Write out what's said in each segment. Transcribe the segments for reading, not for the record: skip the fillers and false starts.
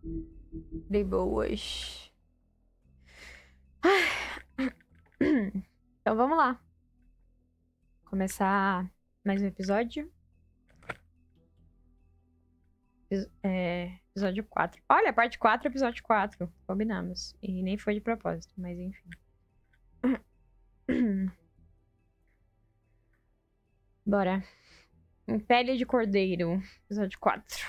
De boas. Então vamos lá. Começar mais um episódio. Episódio 4. Olha, parte 4, episódio 4. Combinamos. E nem foi de propósito, mas enfim. Bora. Em Pele de Cordeiro, episódio 4.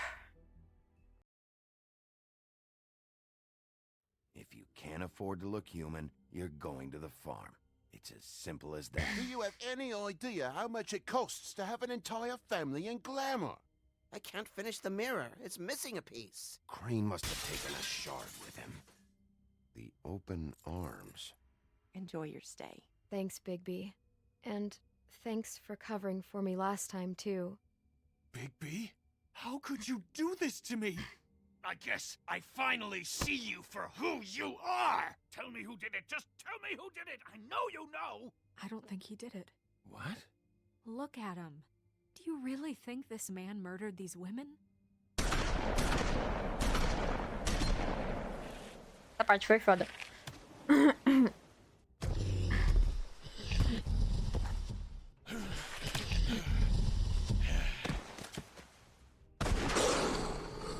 If you can't afford to look human, you're going to the farm. It's as simple as that. Do you have any idea how much it costs to have an entire family in glamour? I can't finish the mirror. It's missing a piece. Crane must have taken a shard with him. The open arms. Enjoy your stay. Thanks, Bigby. And thanks for covering for me last time, too. Bigby? How could you do this to me? I guess I finally see you for who you are! Tell me who did it! Just tell me who did it! I know you know! I don't think he did it. What? Look at him. Do you really think this man murdered these women? Essa parte foi foda.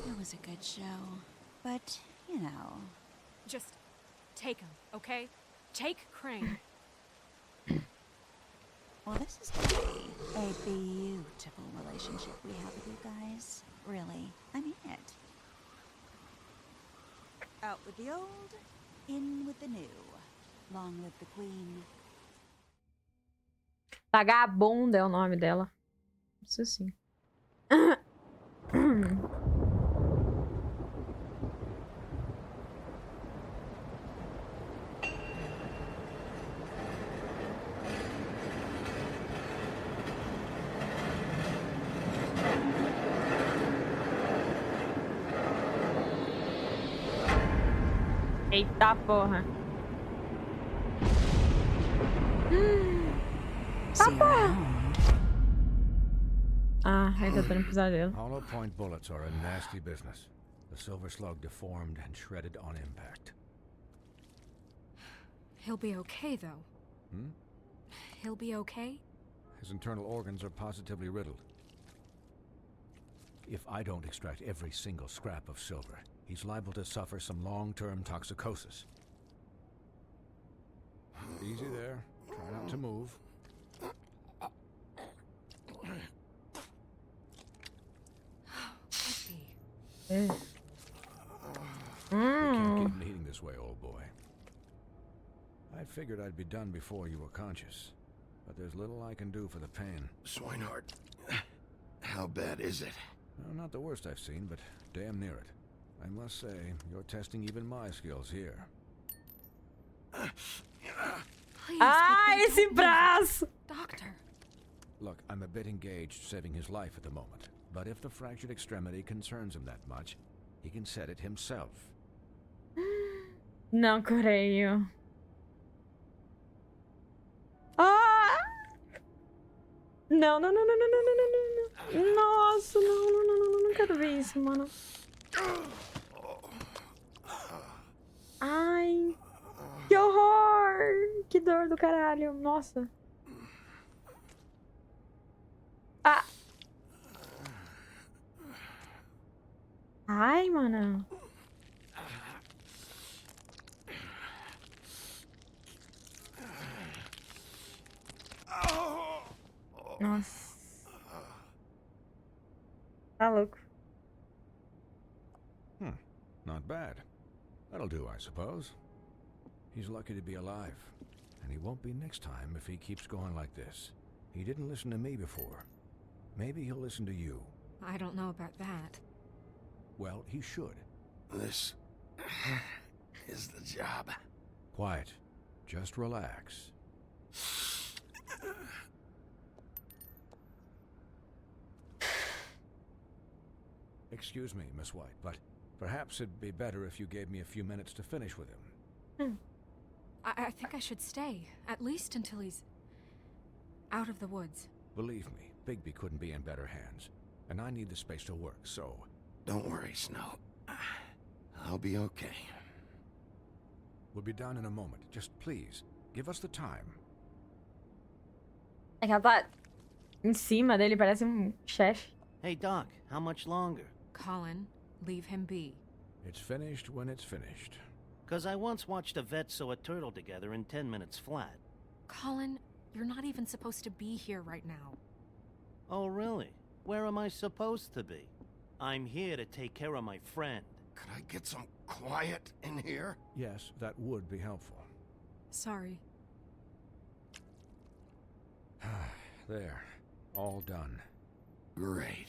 It was a good show, but, you know... Just take him, okay? Take Crane. Well, this is gonna be a beautiful relationship we have with you guys. Really, I mean it. Out with the old, in with the new. Long live the queen. Vagabunda é o nome dela. Isso sim. Eita porra. See you around. Ah, ainda tô no pesadelo. Hollow point bullets are a nasty business. The silver slug deformed and shredded on impact. He'll be okay, though. Hmm? He'll be okay? His internal organs are positively riddled. If I don't extract every single scrap of silver, he's liable to suffer some long-term toxicosis. Easy there. Try not to move. You can't keep bleeding this way, old boy. I figured I'd be done before you were conscious, but there's little I can do for the pain. Swinehart, how bad is it? Well, not the worst I've seen, but damn near it. I must say, you're testing even my skills here. Please, Ah, Bigby, esse don't move. braço! Doctor. Look, I'm a bit engaged saving his life at the moment, but if the fractured extremity concerns him that much, he can set it himself. Não creio. Ah! Não, não, não, não, não, não, não, não, não. Nossa, não, não, não, não, não quero ver isso, mano. Ai, que horror! Que dor do caralho, nossa. Ah! Ai, mano. Nossa. Tá louco. Not bad. That'll do, I suppose. He's lucky to be alive, and he won't be next time if he keeps going like this. He didn't listen to me before. Maybe he'll listen to you. I don't know about that. Well, he should. This is the job. Quiet. Just relax. Excuse me, Miss White, but perhaps it'd be better if you gave me a few minutes to finish with him. I think I should stay, at least until he's out of the woods. Believe me, Bigby couldn't be in better hands, and I need the space to work, so... Don't worry, Snow. I'll be okay. We'll be down in a moment. Just please, give us the time. É que ela tá em cima dele, parece chefe. Hey, Doc, how much longer? Colin, leave him be. It's finished when it's finished. 'Cause I once watched a vet sew a turtle together in 10 minutes flat. Colin, you're not even supposed to be here right now. Oh, really? Where am I supposed to be? I'm here to take care of my friend. Could I get some quiet in here? Yes, that would be helpful. Sorry. There. All done. Great.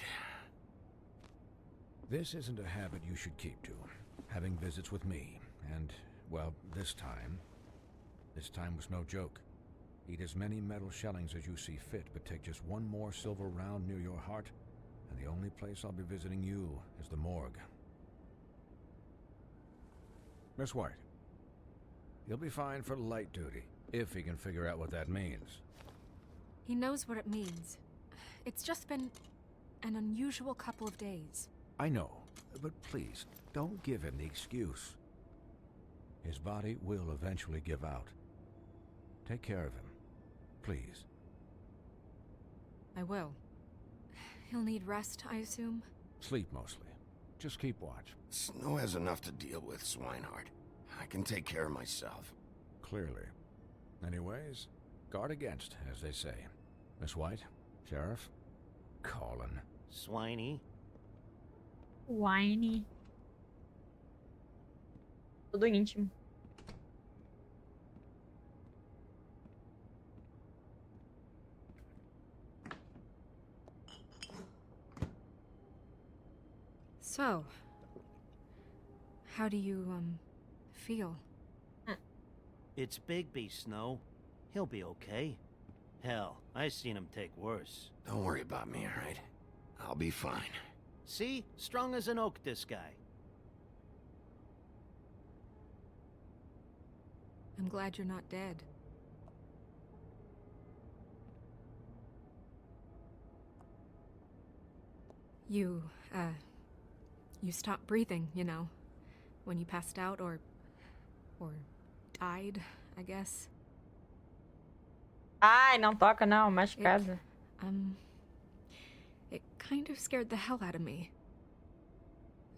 This isn't a habit you should keep to. Having visits with me. And, well, this time was no joke. Eat as many metal shellings as you see fit, but take just one more silver round near your heart, and the only place I'll be visiting you is the morgue. Miss White, you'll be fine for light duty, if he can figure out what that means. He knows what it means. It's just been an unusual couple of days. I know, but please, don't give him the excuse. His body will eventually give out. Take care of him, please. I will. He'll need rest, I assume? Sleep mostly. Just keep watch. Snow has enough to deal with, Swinehart. I can take care of myself. Clearly. Anyways, guard against, as they say. Miss White, Sheriff, Colin. Swiney. Whiny. Tudo íntimo. So, how do you, feel? It's Bigby, Snow. He'll be okay. Hell, I seen him take worse. Don't worry about me, all right? I'll be fine. See? Strong as an oak, this guy. I'm glad you're not dead. You stopped breathing, you know, when you passed out or died, I guess. Ai, não toca não, machucada. It kind of scared the hell out of me.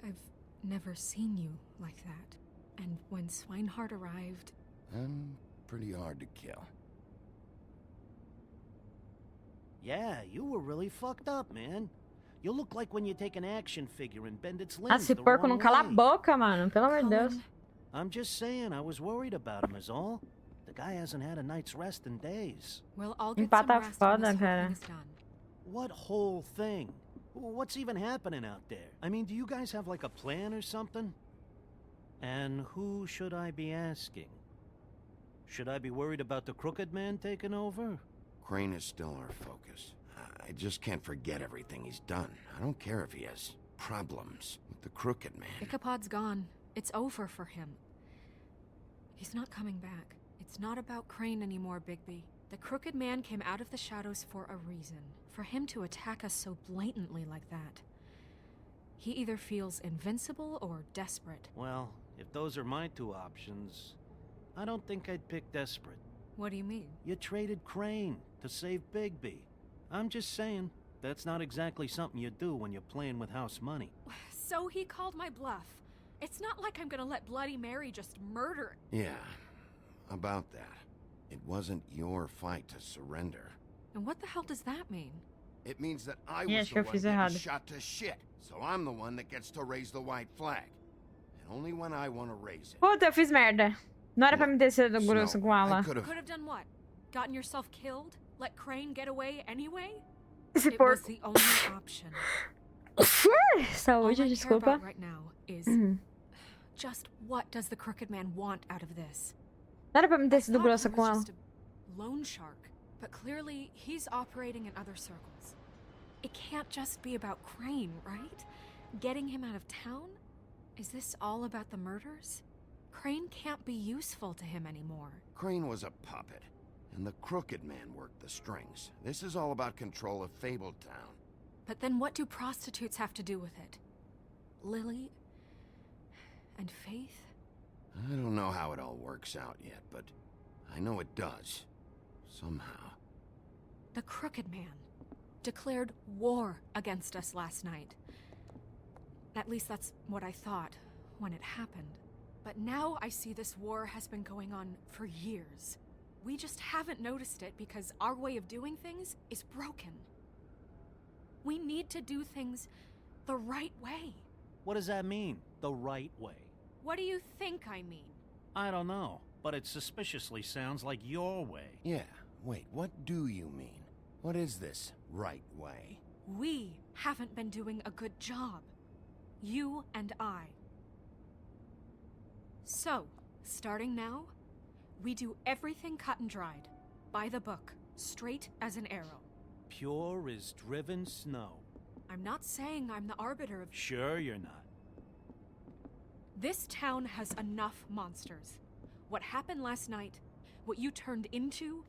I've never seen you like that. And when Swinehart arrived... I'm pretty hard to kill. Yeah, you were really fucked up, man. You look like when you take an action figure and bend its limbs Esse the porco wrong não cala a way. boca, mano. Pelo amor de Deus. Colin, I'm just saying, I was worried about him is all. The guy hasn't had a night's rest in days. we'll all get Empata some rest when foda, this whole cara. thing is done. What whole thing? What's even happening out there? I mean, do you guys have like a plan or something? And who should I be asking? Should I be worried about the crooked man taking over? Crane is still our focus. I just can't forget everything he's done. I don't care if he has problems with the crooked man. Ichabod's gone. It's over for him. He's not coming back. It's not about Crane anymore, Bigby. The crooked man came out of the shadows for a reason. For him to attack us so blatantly like that. He either feels invincible or desperate. Well, if those are my two options, I don't think I'd pick desperate. What do you mean? You traded Crane to save Bigby. I'm just saying, that's not exactly something you do when you're playing with house money. So he called my bluff. It's not like I'm gonna let Bloody Mary just murder... Yeah, about that. It wasn't your fight to surrender. And what the hell does that mean? It means that I Yeah, was sure, the one fiz getting errado. shot to shit. So I'm the one that gets to raise the white flag. And only when I want to raise it. Puta, eu fiz merda. Não era pra me descer do grosso com I ela. could have... Could have done what? Gotten yourself killed? Let Crane get away anyway? Esse It was porco. the only option. All Saúde, I care desculpa. about right now is Uhum. just what does the crooked man want out of this? Não era pra me descer do Thought grosso he com was ela. just a loan shark, but clearly he's operating in other circles. It can't just be about Crane, right? Getting him out of town? Is this all about the murders? Crane can't be useful to him anymore. Crane was a puppet, and the crooked man worked the strings. This is all about control of Fabletown. But then what do prostitutes have to do with it? Lily? and faith? I don't know how it all works out yet, but I know it does. Somehow. The Crooked Man declared war against us last night. At least that's what I thought when it happened. But now I see this war has been going on for years. We just haven't noticed it because our way of doing things is broken. We need to do things the right way. What does that mean, the right way? What do you think I mean? I don't know, but it suspiciously sounds like your way. Yeah, wait, what do you mean? What is this right way? We haven't been doing a good job. You and I. So, starting now, we do everything cut and dried, by the book, straight as an arrow. Pure as driven snow. I'm not saying I'm the arbiter of... Sure you're not. This town has enough monsters. What happened last night, what you turned into,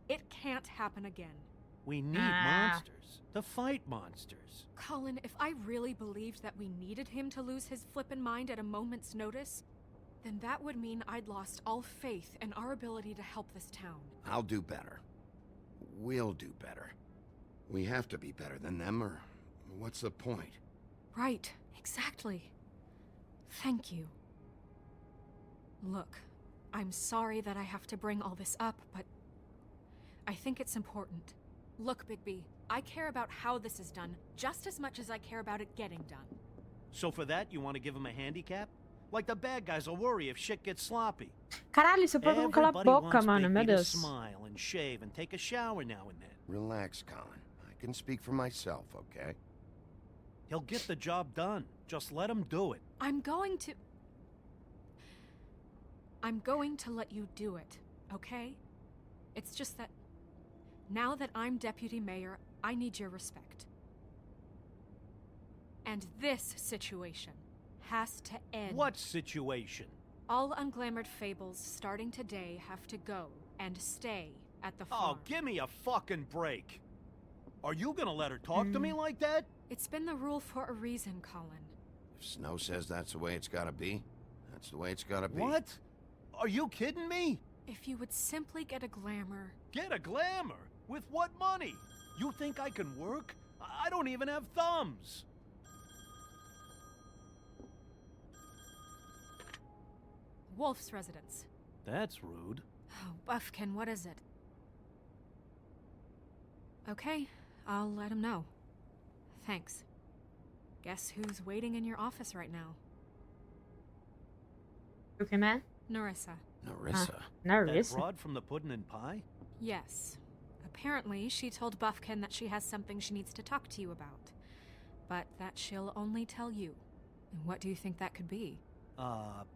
it can't happen again. We need monsters to fight monsters. Colin, if I really believed that we needed him to lose his flippin' mind at a moment's notice, then that would mean I'd lost all faith in our ability to help this town. I'll do better. We'll do better. We have to be better than them, or what's the point? Right, exactly. Thank you. Look, I'm sorry that I have to bring all this up, but I think it's important. Look, Bigby, I care about how this is done just as much as I care about it getting done. So for that, you want to give him a handicap? Like the bad guys will worry if shit gets sloppy. Caralho, esse povo não cala a Everybody boca, wants mano. Meu Bigby to Deus. smile and shave and take a shower now and then. Relax, Colin. I can speak for myself, okay? He'll get the job done. Just let him do it. I'm going to let you do it, okay? It's just that now that I'm deputy mayor, I need your respect. And this situation has to end. What situation? All unglamored fables starting today have to go and stay at the farm. Oh, give me a fucking break. Are you gonna let her talk to me like that? It's been the rule for a reason, Colin. If Snow says that's the way it's gotta be, that's the way it's gotta be. What? Are you kidding me? If you would simply get a glamour. Get a glamour? With what money? You think I can work? I don't even have thumbs. Wolf's residence. That's rude. Oh, Buffkin, what is it? Okay, I'll let him know. Thanks. Guess who's waiting in your office right now? Okay, man? Narissa. Narissa? That Narissa? broad from the pudding and pie? Yes. Apparently, she told Buffkin that she has something she needs to talk to you about. But that she'll only tell you. And what do you think that could be?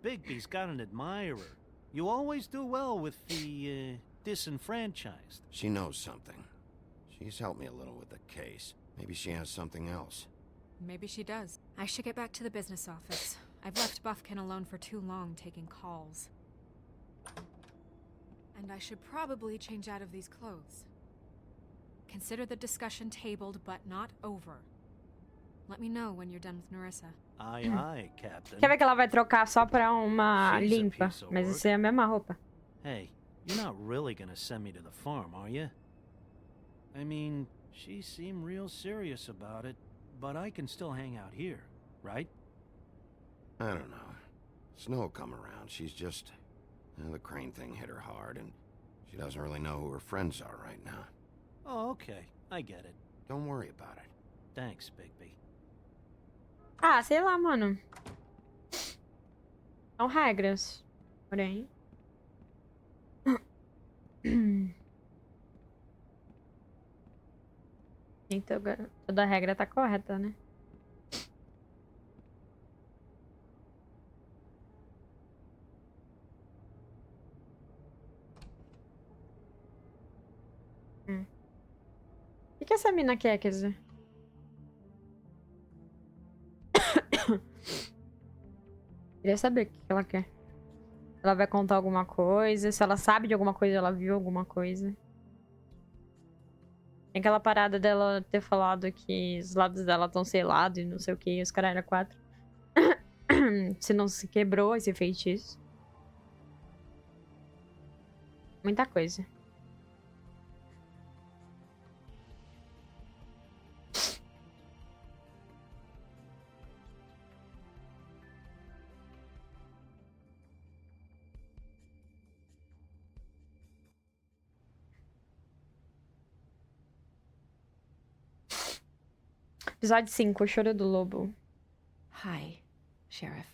Bigby's got an admirer. You always do well with the, disenfranchised. She knows something. She's helped me a little with the case. Maybe she has something else. Maybe she does. I should get back to the business office. I've left Buffkin alone for too long taking calls. And I should probably change out of these clothes. Consider the discussion tabled but not over. Let me know when you're done with Narissa. Aye, aye, Captain. Quer ver que ela vai trocar só pra uma She's a limpa? piece of Mas work. isso é a mesma roupa. Hey, you're not really gonna send me to the farm, are you? I mean, she seemed real serious about it, but I can still hang out here, right? I don't know. Snow will come around. She's just... the crane thing hit her hard, and she doesn't really know who her friends are right now. Oh, okay. I get it. Don't worry about it. Thanks, Bigby. Ah, sei lá, mano. São regras. Porém... Nem toda regra tá correta, né? O que essa mina quer dizer? Queria saber o que ela quer. Ela vai contar alguma coisa. Se ela sabe de alguma coisa, ela viu alguma coisa. Tem aquela parada dela ter falado que os lábios dela estão selados e não sei o que, e os caralho 4. Se não se quebrou esse feitiço. Muita coisa. Episódio 5, o choro do lobo. Hi, Sheriff.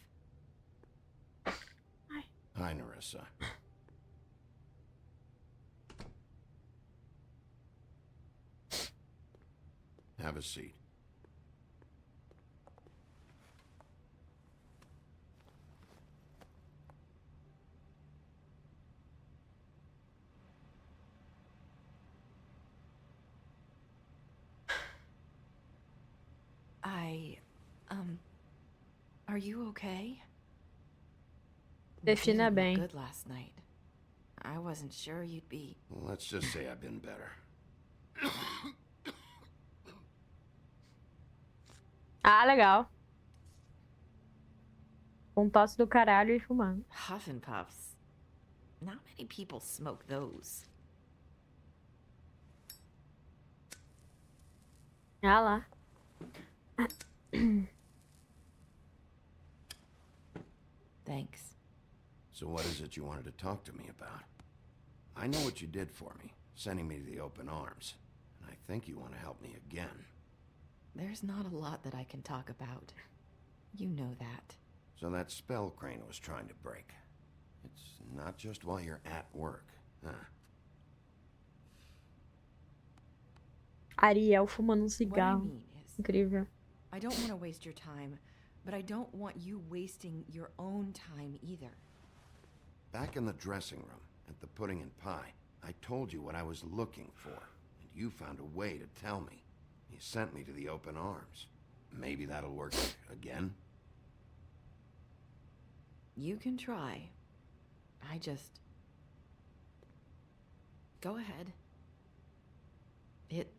Hi, Nerissa. Have a seat. Are you okay? Defina You didn't bem. look good last night. I wasn't sure you'd be. Well, let's just say I've been better. Ah, legal. Com tosse do caralho e fumando. Huff and puffs. Not many people smoke those. Ah lá. Thanks. So what is it you wanted to talk to me about? I know what you did for me, sending me to the open arms. And I think you want to help me again. There's not a lot that I can talk about. You know that. So that spell Crane was trying to break. It's not just while you're at work, huh? Ariel fumando um What I cigarro. mean is, Incrível. I don't want to waste your time, but I don't want you wasting your own time either. Back in the dressing room, at the pudding and pie, I told you what I was looking for, and you found a way to tell me. You sent me to the open arms. Maybe that'll work again? You can try. I just... Go ahead. It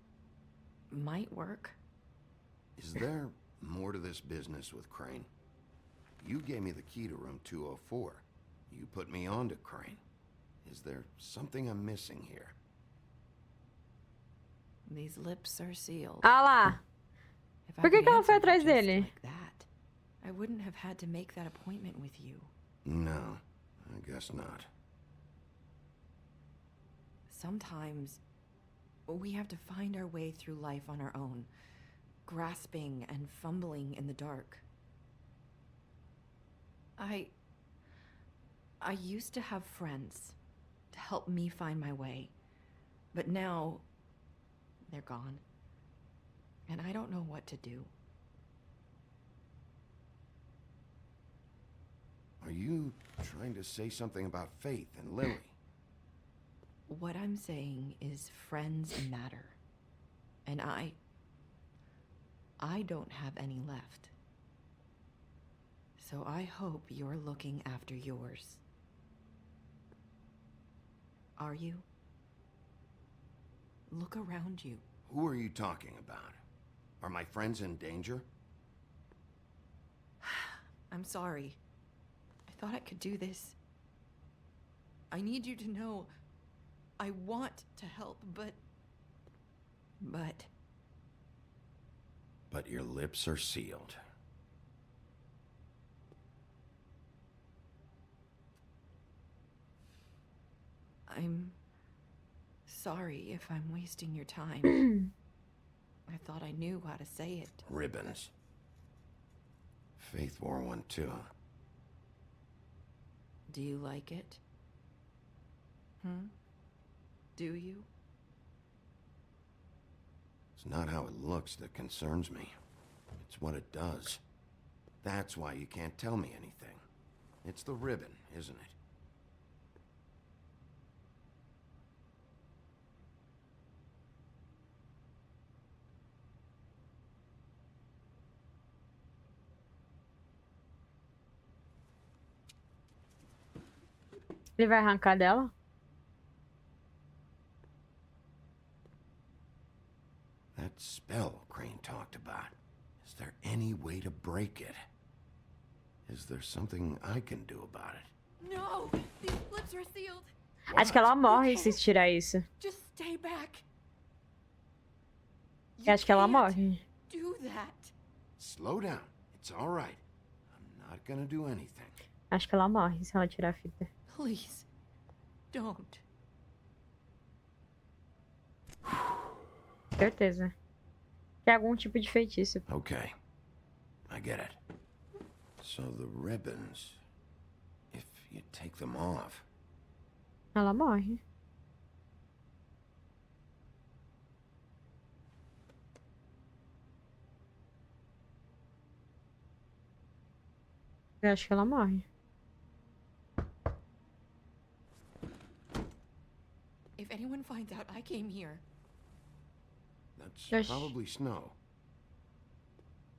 might work. Is there more to this business with Crane? You gave me the key to room 204. You put me on to Crane. Is there something I'm missing here? These lips are sealed. Ah lá. If I Por que could que ela foi answer you atrás just dele? like that, I wouldn't have had to make that appointment with you. No, I guess not. Sometimes we have to find our way through life on our own, grasping and fumbling in the dark. I used to have friends to help me find my way, but now they're gone, and I don't know what to do. Are you trying to say something about Faith and Lily? What I'm saying is friends matter, and I don't have any left. So I hope you're looking after yours. Are you? Look around you. Who are you talking about? Are my friends in danger? I'm sorry. I thought I could do this. I need you to know I want to help, but... But your lips are sealed. I'm sorry if I'm wasting your time. I thought I knew how to say it. Ribbons. Faith wore one too. Do you like it? Do you? It's not how it looks that concerns me. It's what it does. That's why you can't tell me anything. It's the ribbon, isn't it? Ele vai arrancar dela? That spell Crane talked about. Is there any way to break it? Is there something I can do about it? No! These lips are sealed! Acho que ela morre se tirar isso. Just stay back. Eu acho que ela morre. Do that. Slow down. It's all right. I'm not gonna do anything. Acho que ela morre se ela tirar a fita. Please, don't. Certeza. Que é algum tipo de feitiço. Okay. I get it. So the ribbons, if you take them off. Ela morre. Eu acho que ela morre. If anyone finds out I came here. That's probably Snow.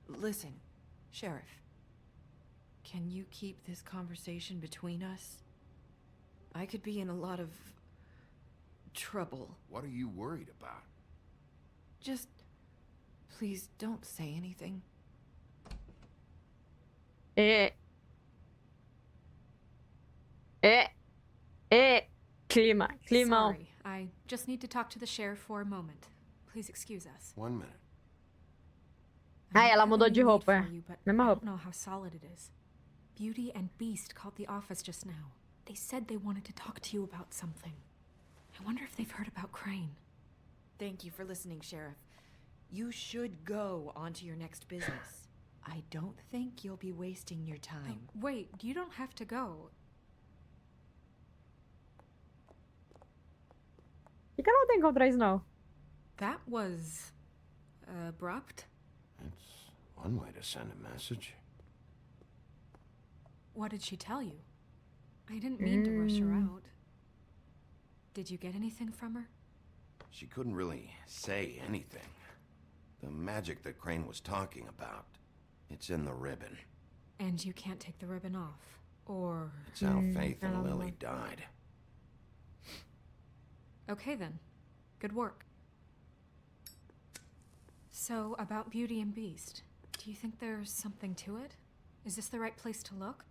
Listen, Sheriff. Can you keep this conversation between us? I could be in a lot of trouble. What are you worried about? Just please don't say anything. Clima. Sorry, I just need to talk to the sheriff for a moment. Please excuse us. 1 minute. Ah, ela mudou de roupa. Mesma I roupa. don't know how solid it is. Beauty and Beast called the office just now. They said they wanted to talk to you about something. I wonder if they've heard about Crane. Thank you for listening, Sheriff. You should go on to your next business. I don't think you'll be wasting your time. Wait, you don't have to go. Por que ela tem contra Snow? That was abrupt. It's one way to send a message. What did she tell you? I didn't mean to rush her out. Did you get anything from her? She couldn't really say anything. The magic that Crane was talking about, it's in the ribbon. And you can't take the ribbon off, or... It's how Faith and Lily died. Okay then. Good work. So, about Beauty and Beast, do you think there's something to it? Is this the right place to look?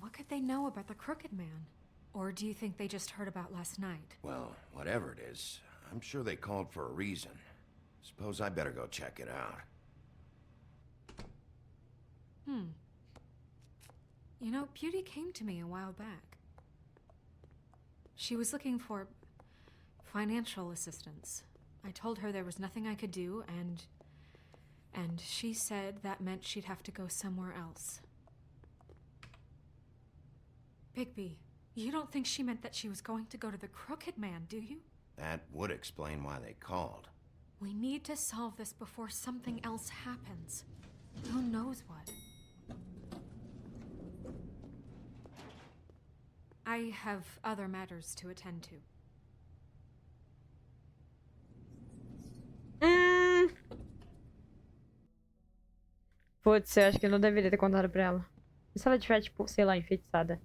What could they know about the Crooked Man? Or do you think they just heard about last night? Well, whatever it is, I'm sure they called for a reason. Suppose I better go check it out. You know, Beauty came to me a while back. She was looking for financial assistance. I told her there was nothing I could do, and she said that meant she'd have to go somewhere else. Bigby, you don't think she meant that she was going to go to the Crooked Man, do you? That would explain why they called. We need to solve this before something else happens. Who knows what? I have other matters to attend to. Putz, eu acho que eu não deveria ter contado pra ela. E se ela tiver, tipo, sei lá, enfeitiçada?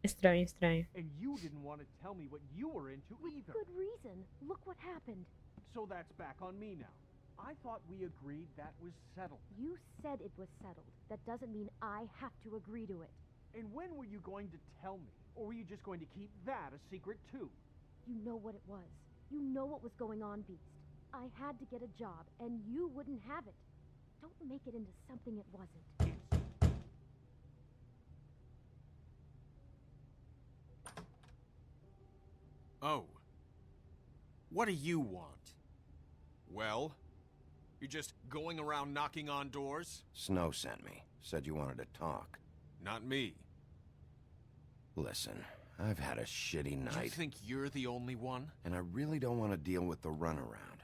Estranho, estranho. And you didn't want to tell me what you were into either. Good reason. Look what happened. So that's back on me now. I thought we agreed that was settled. You said it was settled. That doesn't mean I have to agree to it. And when were you going to tell me? Or were you just going to keep that a secret too? You know what it was. You know what was going on, Beast. I had to get a job, and you wouldn't have it. Don't make it into something it wasn't. Oh. What do you want? Well? You're just going around knocking on doors? Snow sent me. Said you wanted to talk. Not me. Listen, I've had a shitty night. You think you're the only one? And I really don't want to deal with the runaround.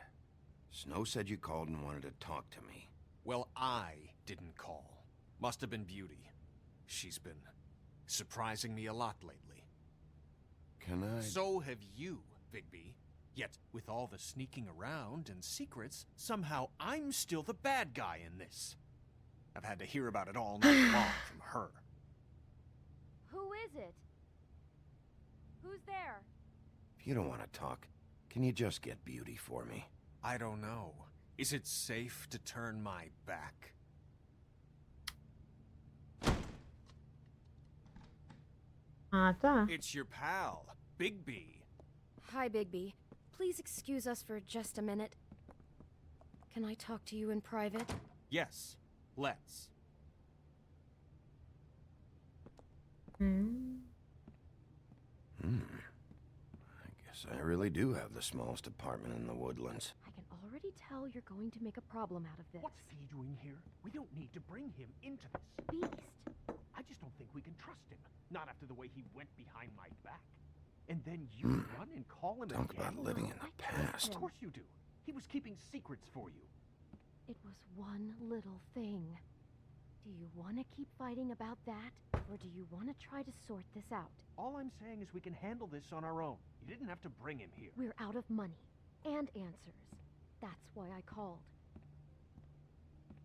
Snow said you called and wanted to talk to me. Well, I didn't call. Must have been Beauty. She's been surprising me a lot lately. Can I... So have you, Bigby. Yet, with all the sneaking around and secrets, somehow I'm still the bad guy in this. I've had to hear about it all night long from her. Who is it? Who's there? If you don't want to talk, can you just get Beauty for me? I don't know. Is it safe to turn my back? Ah, tá. It's your pal, Bigby. Hi, Bigby. Please excuse us for just a minute. Can I talk to you in private? Yes, let's. Hum. I guess I really do have the smallest apartment in the woodlands. I can already tell you're going to make a problem out of this. What's he doing here? We don't need to bring him into this. Beast. I just don't think we can trust him. Not after the way he went behind my back. And then you run and call him Talk again? about living in the past. Of course you do. He was keeping secrets for you. It was one little thing. Do you want to keep fighting about that? Or do you want to try to sort this out? All I'm saying is we can handle this on our own. You didn't have to bring him here. We're out of money. And answers. That's why I called.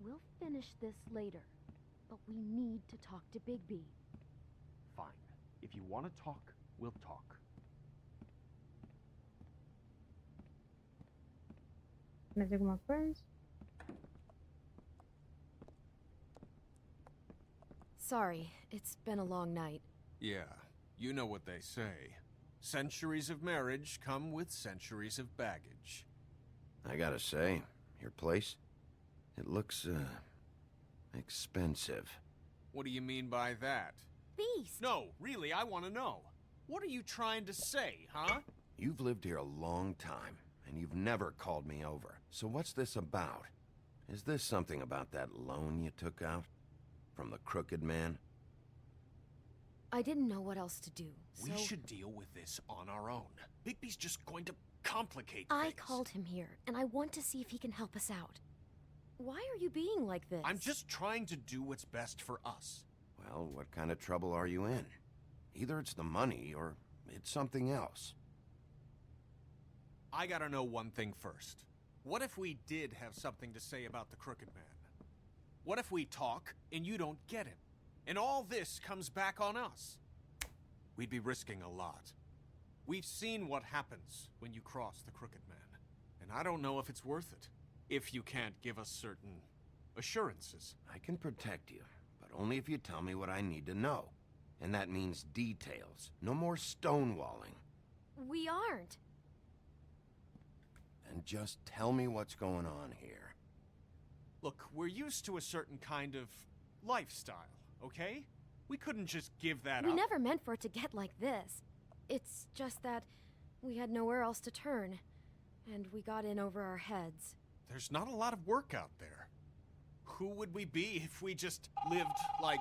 We'll finish this later. But we need to talk to Bigby. Fine. If you want to talk, we'll talk. Mais alguma coisa? Sorry, it's been a long night. Yeah, you know what they say. Centuries of marriage come with centuries of baggage. I gotta say, your place, it looks, expensive. What do you mean by that? Beast! No, really, I want to know. What are you trying to say, huh? You've lived here a long time, and you've never called me over. So what's this about? Is this something about that loan you took out? From the crooked man? I didn't know what else to do, so... We should deal with this on our own. Bigby's just going to complicate things. I called him here, and I want to see if he can help us out. Why are you being like this? I'm just trying to do what's best for us. Well, what kind of trouble are you in? Either it's the money, or it's something else. I gotta know one thing first. What if we did have something to say about the crooked man? What if we talk, and you don't get him? And all this comes back on us? We'd be risking a lot. We've seen what happens when you cross the crooked man. And I don't know if it's worth it. If you can't give us certain assurances. I can protect you, but only if you tell me what I need to know. And that means details. No more stonewalling. We aren't. And just tell me what's going on here. Look, we're used to a certain kind of lifestyle, okay? We couldn't just give that up. We never meant for it to get like this. It's just that we had nowhere else to turn. And we got in over our heads. There's not a lot of work out there. Who would we be if we just lived like...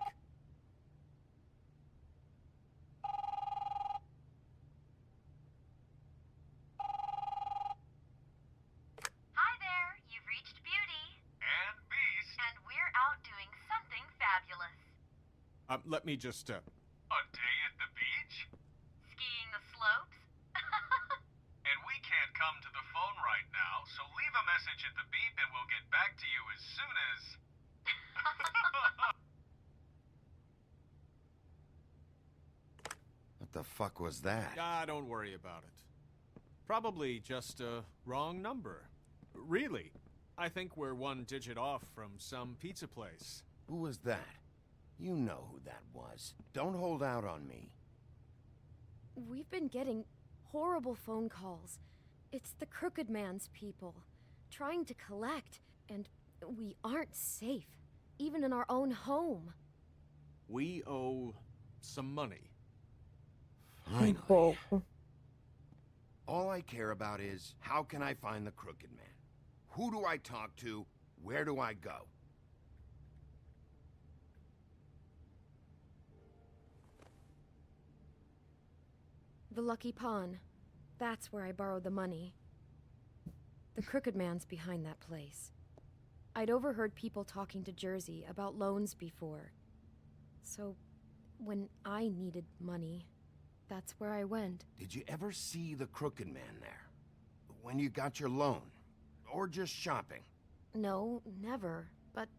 Hi there, you've reached Beauty. And Beast. And we're out doing something fabulous. Let me just, A day at the beach? Skiing the slopes? And we can't come to the phone right now, so leave a message at the beep and we'll get back to you as soon as... What the fuck was that? Ah, don't worry about it. Probably just a wrong number. Really, I think we're one digit off from some pizza place. Who was that? You know who that was. Don't hold out on me. We've been getting horrible phone calls. It's the crooked man's people, trying to collect, and we aren't safe, even in our own home. We owe some money. Finally. Pouco. All I care about is, how can I find the crooked man? Who do I talk to? Where do I go? The Lucky Pawn. That's where I borrowed the money. The crooked man's behind that place. I'd overheard people talking to Jersey about loans before. So, when I needed money, that's where I went. Did you ever see the crooked man there? When you got your loan? Or just shopping? No, never. But,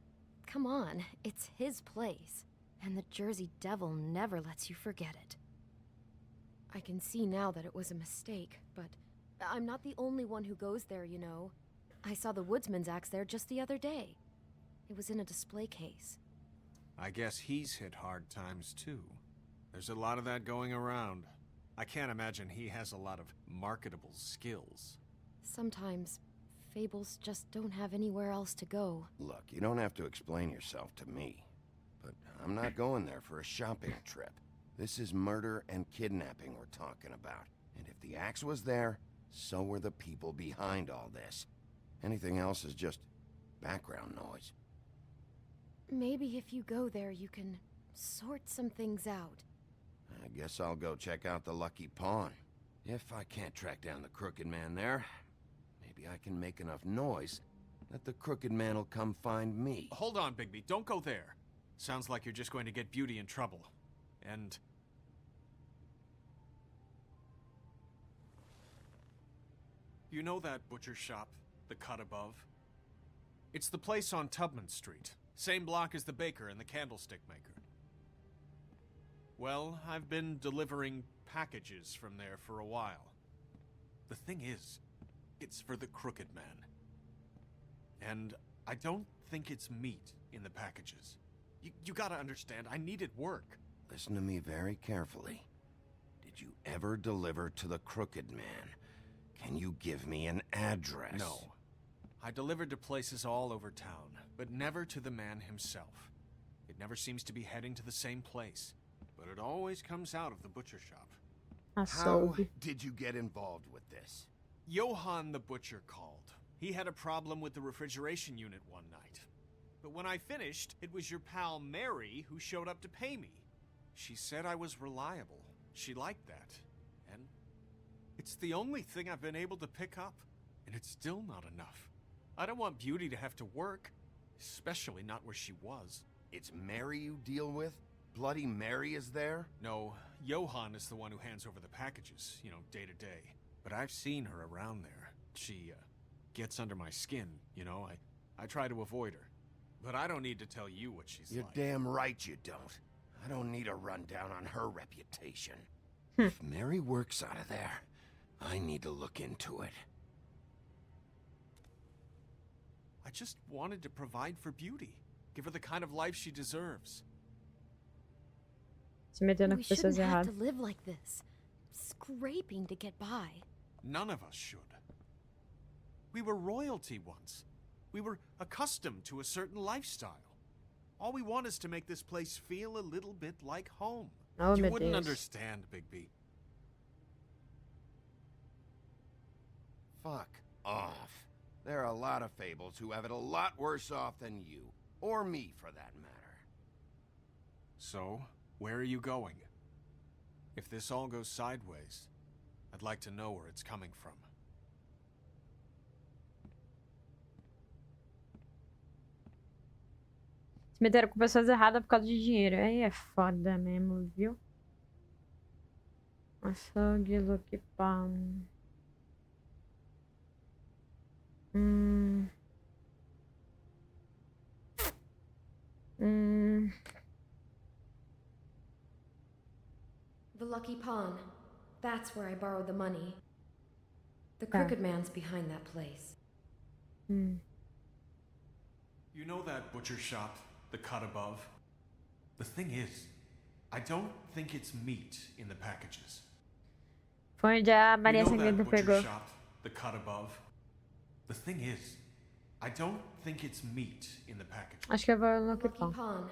come on, it's his place. And the Jersey Devil never lets you forget it. I can see now that it was a mistake, but I'm not the only one who goes there, you know. I saw the woodsman's axe there just the other day. It was in a display case. I guess he's hit hard times too. There's a lot of that going around. I can't imagine he has a lot of marketable skills. Sometimes, fables just don't have anywhere else to go. Look, you don't have to explain yourself to me. But I'm not going there for a shopping trip. This is murder and kidnapping we're talking about. And if the axe was there, so were the people behind all this. Anything else is just background noise. Maybe if you go there, you can sort some things out. I guess I'll go check out the Lucky Pawn. If I can't track down the Crooked Man there, maybe I can make enough noise that the Crooked Man will come find me. Hold on, Bigby. Don't go there. Sounds like you're just going to get Beauty in trouble. And... you know that butcher shop, the cut above? It's the place on Tubman Street. Same block as the baker and the candlestick maker. Well, I've been delivering packages from there for a while. The thing is, it's for the Crooked Man. And I don't think it's meat in the packages. You gotta understand, I needed work. Listen to me very carefully. Did you ever deliver to the Crooked Man? Can you give me an address? No. I delivered to places all over town, but never to the man himself. It never seems to be heading to the same place, but it always comes out of the butcher shop. How did you get involved with this? Johann the butcher called. He had a problem with the refrigeration unit one night. But when I finished, it was your pal Mary who showed up to pay me. She said I was reliable. She liked that. And it's the only thing I've been able to pick up. And it's still not enough. I don't want Beauty to have to work, especially not where she was. It's Mary you deal with? Bloody Mary is there? No, Johann is the one who hands over the packages, you know, day to day. But I've seen her around there. She, gets under my skin, you know. I try to avoid her. But I don't need to tell you what she's You're like. damn right you don't. I don't need a rundown on her reputation. If Mary works out of there, I need to look into it. I just wanted to provide for Beauty. Give her the kind of life she deserves. Se metendo We com pessoas shouldn't have to erradas. live like this, scraping to get by. None of us should. We were royalty once. We were accustomed to a certain lifestyle. All we want is to make this place feel a little bit like home. Oh, You meu wouldn't Deus. understand, Bigby. Fuck off. There are a lot of fables who have it a lot worse off than you. Or me, for that matter. So, where are you going? If this all goes sideways, I'd like to know where it's coming from. Se meteram com pessoas erradas por causa de dinheiro. Aí é foda mesmo, viu? Açougue, Lucky Palm. The Lucky Pawn. That's where I borrowed the money. The Crooked Man's behind that place. You know that butcher shop, the cut above? The thing is, I don't think it's meat in the packages. Foi onde a Maria You know Sangrenta that butcher pegou. shop, the cut above? The thing is, I don't think it's meat in the packages. Acho que eu vou no Lucky Lucky Palm. Pawn.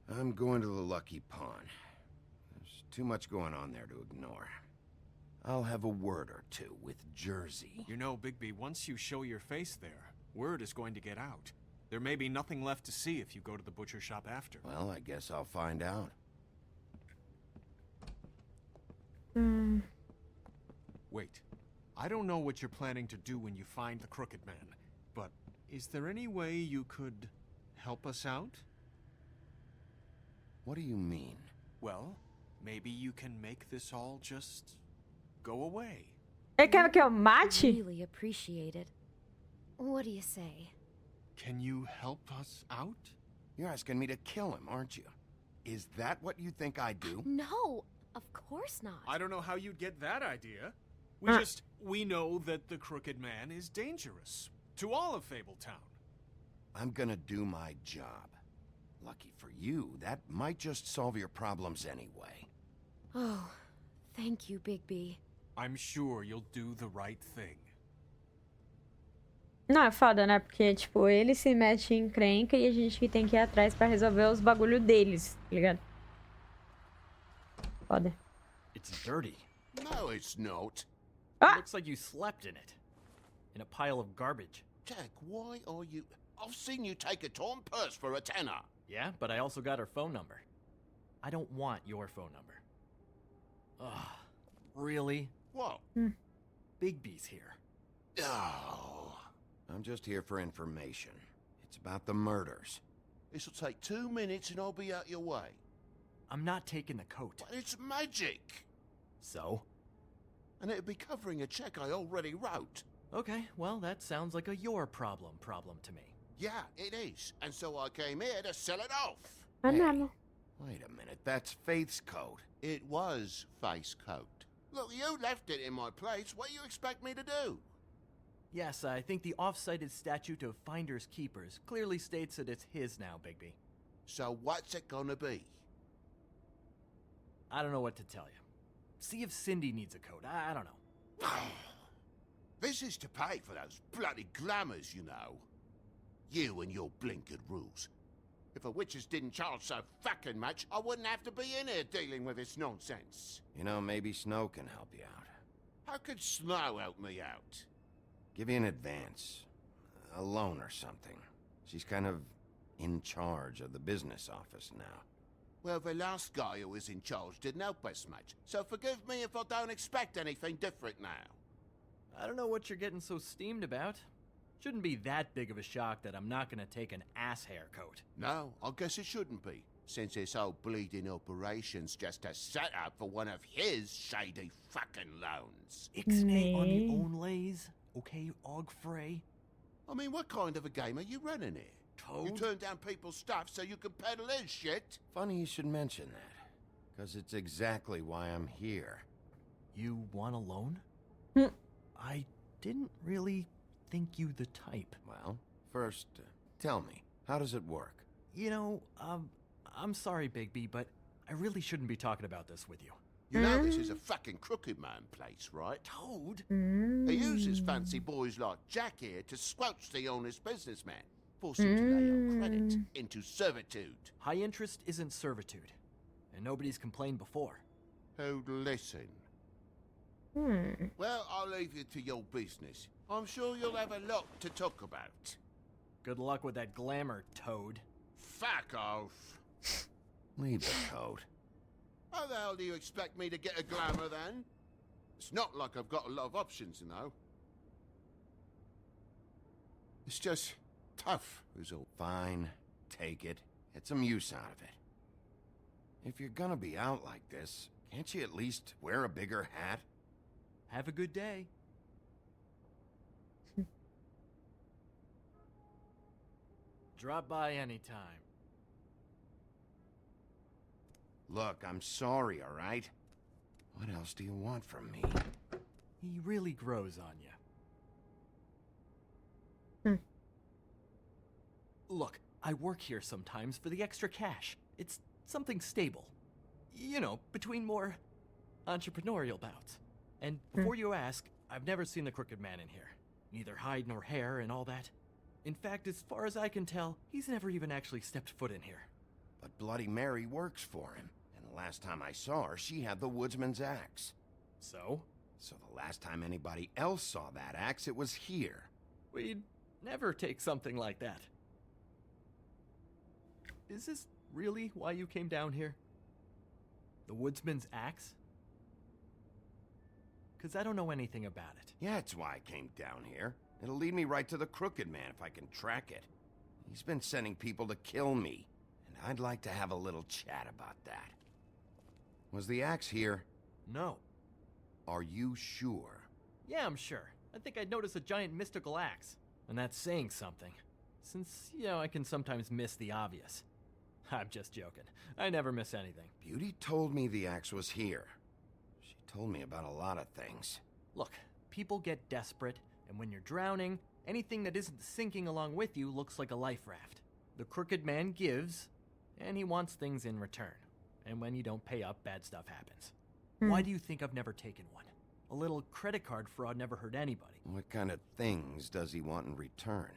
I'm going to the Lucky Pawn. There's too much going on there to ignore. I'll have a word or two with Jersey. You know, Bigby, once you show your face there, word is going to get out. There may be nothing left to see if you go to the butcher shop after. Well, I guess I'll find out. Wait, I don't know what you're planning to do when you find the Crooked Man, but is there any way you could help us out? What do you mean? Well, maybe you can make this all just go away. Ele quer que eu mate? Really appreciate it. What do you say? Can you help us out? You're asking me to kill him, aren't you? Is that what you think I do? No, of course not. I don't know how you'd get that idea. We know that the Crooked Man is dangerous to all of Fabletown. I'm gonna do my job. Lucky for you, that might just solve your problems anyway. Oh, thank you, Bigby. I'm sure you'll do the right thing. Não, é foda, né? Porque, tipo, ele se mete em encrenca e a gente que tem que ir atrás pra resolver os bagulho deles, tá ligado? Foda. It's dirty. No, it's not. It looks like you slept in it. In a pile of garbage. Jack, why are you... I've seen you take a torn purse for a tenner. Yeah, but I also got her phone number. I don't want your phone number. Ugh. Really? What? Bigby's here. Oh. I'm just here for information. It's about the murders. This'll take 2 minutes and I'll be out your way. I'm not taking the coat. But it's magic. So? And it'd be covering a check I already wrote. Okay, well, that sounds like a your problem to me. Yeah, it is. And so I came here to sell it off. Ah, Hey, não. wait a minute, that's Faith's coat. It was face coat. Look, you left it in my place. What do you expect me to do? Yes, I think the off-cited statute of finders keepers clearly states that it's his now, Bigby. So what's it gonna be? I don't know what to tell you. See if Cindy needs a coat. I don't know. This is to pay for those bloody glamours, you know. You and your blinkered rules. If the witches didn't charge so fucking much, I wouldn't have to be in here dealing with this nonsense. You know, maybe Snow can help you out. How could Snow help me out? Give you an advance. A loan or something. She's kind of in charge of the business office now. Well, the last guy who was in charge didn't help us much, so forgive me if I don't expect anything different now. I don't know what you're getting so steamed about. Shouldn't be that big of a shock that I'm not gonna take an ass haircoat. No, I guess it shouldn't be, since this whole bleeding operation's just a setup for one of his shady fucking loans. Ixnay on your own lays, okay, Ogfrey? I mean, what kind of a game are you running here? You Toad? turn down people's stuff so you can peddle his shit? Funny you should mention that. Because it's exactly why I'm here. You want a loan? Hmm. I didn't really think you the type. Well, first, tell me, how does it work? You know, I'm sorry, Bigby, but I really shouldn't be talking about this with you. You know this is a fucking crooked man place, right? Toad? He uses fancy boys like Jack here to squelch the honest businessman, force him to lay on credit into servitude. High interest isn't servitude, and nobody's complained before. Who'd listen? Well, I'll leave you to your business. I'm sure you'll have a lot to talk about. Good luck with that glamour, Toad. Fuck off. Leave the coat. How the hell do you expect me to get a glamour then? It's not like I've got a lot of options, you know. It's just tough, is all. Fine, take it. Get some use out of it. If you're gonna be out like this, can't you at least wear a bigger hat? Have a good day. Drop by anytime. Look, I'm sorry, all right? What else do you want from me? He really grows on you. Look, I work here sometimes for the extra cash. It's something stable. You know, between more entrepreneurial bouts. And before you ask, I've never seen the Crooked Man in here. Neither hide nor hair and all that. In fact, as far as I can tell, he's never even actually stepped foot in here. But Bloody Mary works for him. And the last time I saw her, she had the woodsman's axe. So? So the last time anybody else saw that axe, it was here. We'd never take something like that. Is this really why you came down here? The woodsman's axe? Because I don't know anything about it. Yeah, that's why I came down here. It'll lead me right to the Crooked Man if I can track it. He's been sending people to kill me, and I'd like to have a little chat about that. Was the axe here? No. Are you sure? Yeah, I'm sure. I think I'd notice a giant mystical axe. And that's saying something. Since, you know, I can sometimes miss the obvious. I'm just joking. I never miss anything. Beauty told me the axe was here. She told me about a lot of things. Look, people get desperate, and when you're drowning, anything that isn't sinking along with you looks like a life raft. The Crooked Man gives, and he wants things in return. And when you don't pay up, bad stuff happens. Why do you think I've never taken one? A little credit card fraud never hurt anybody. What kind of things does he want in return?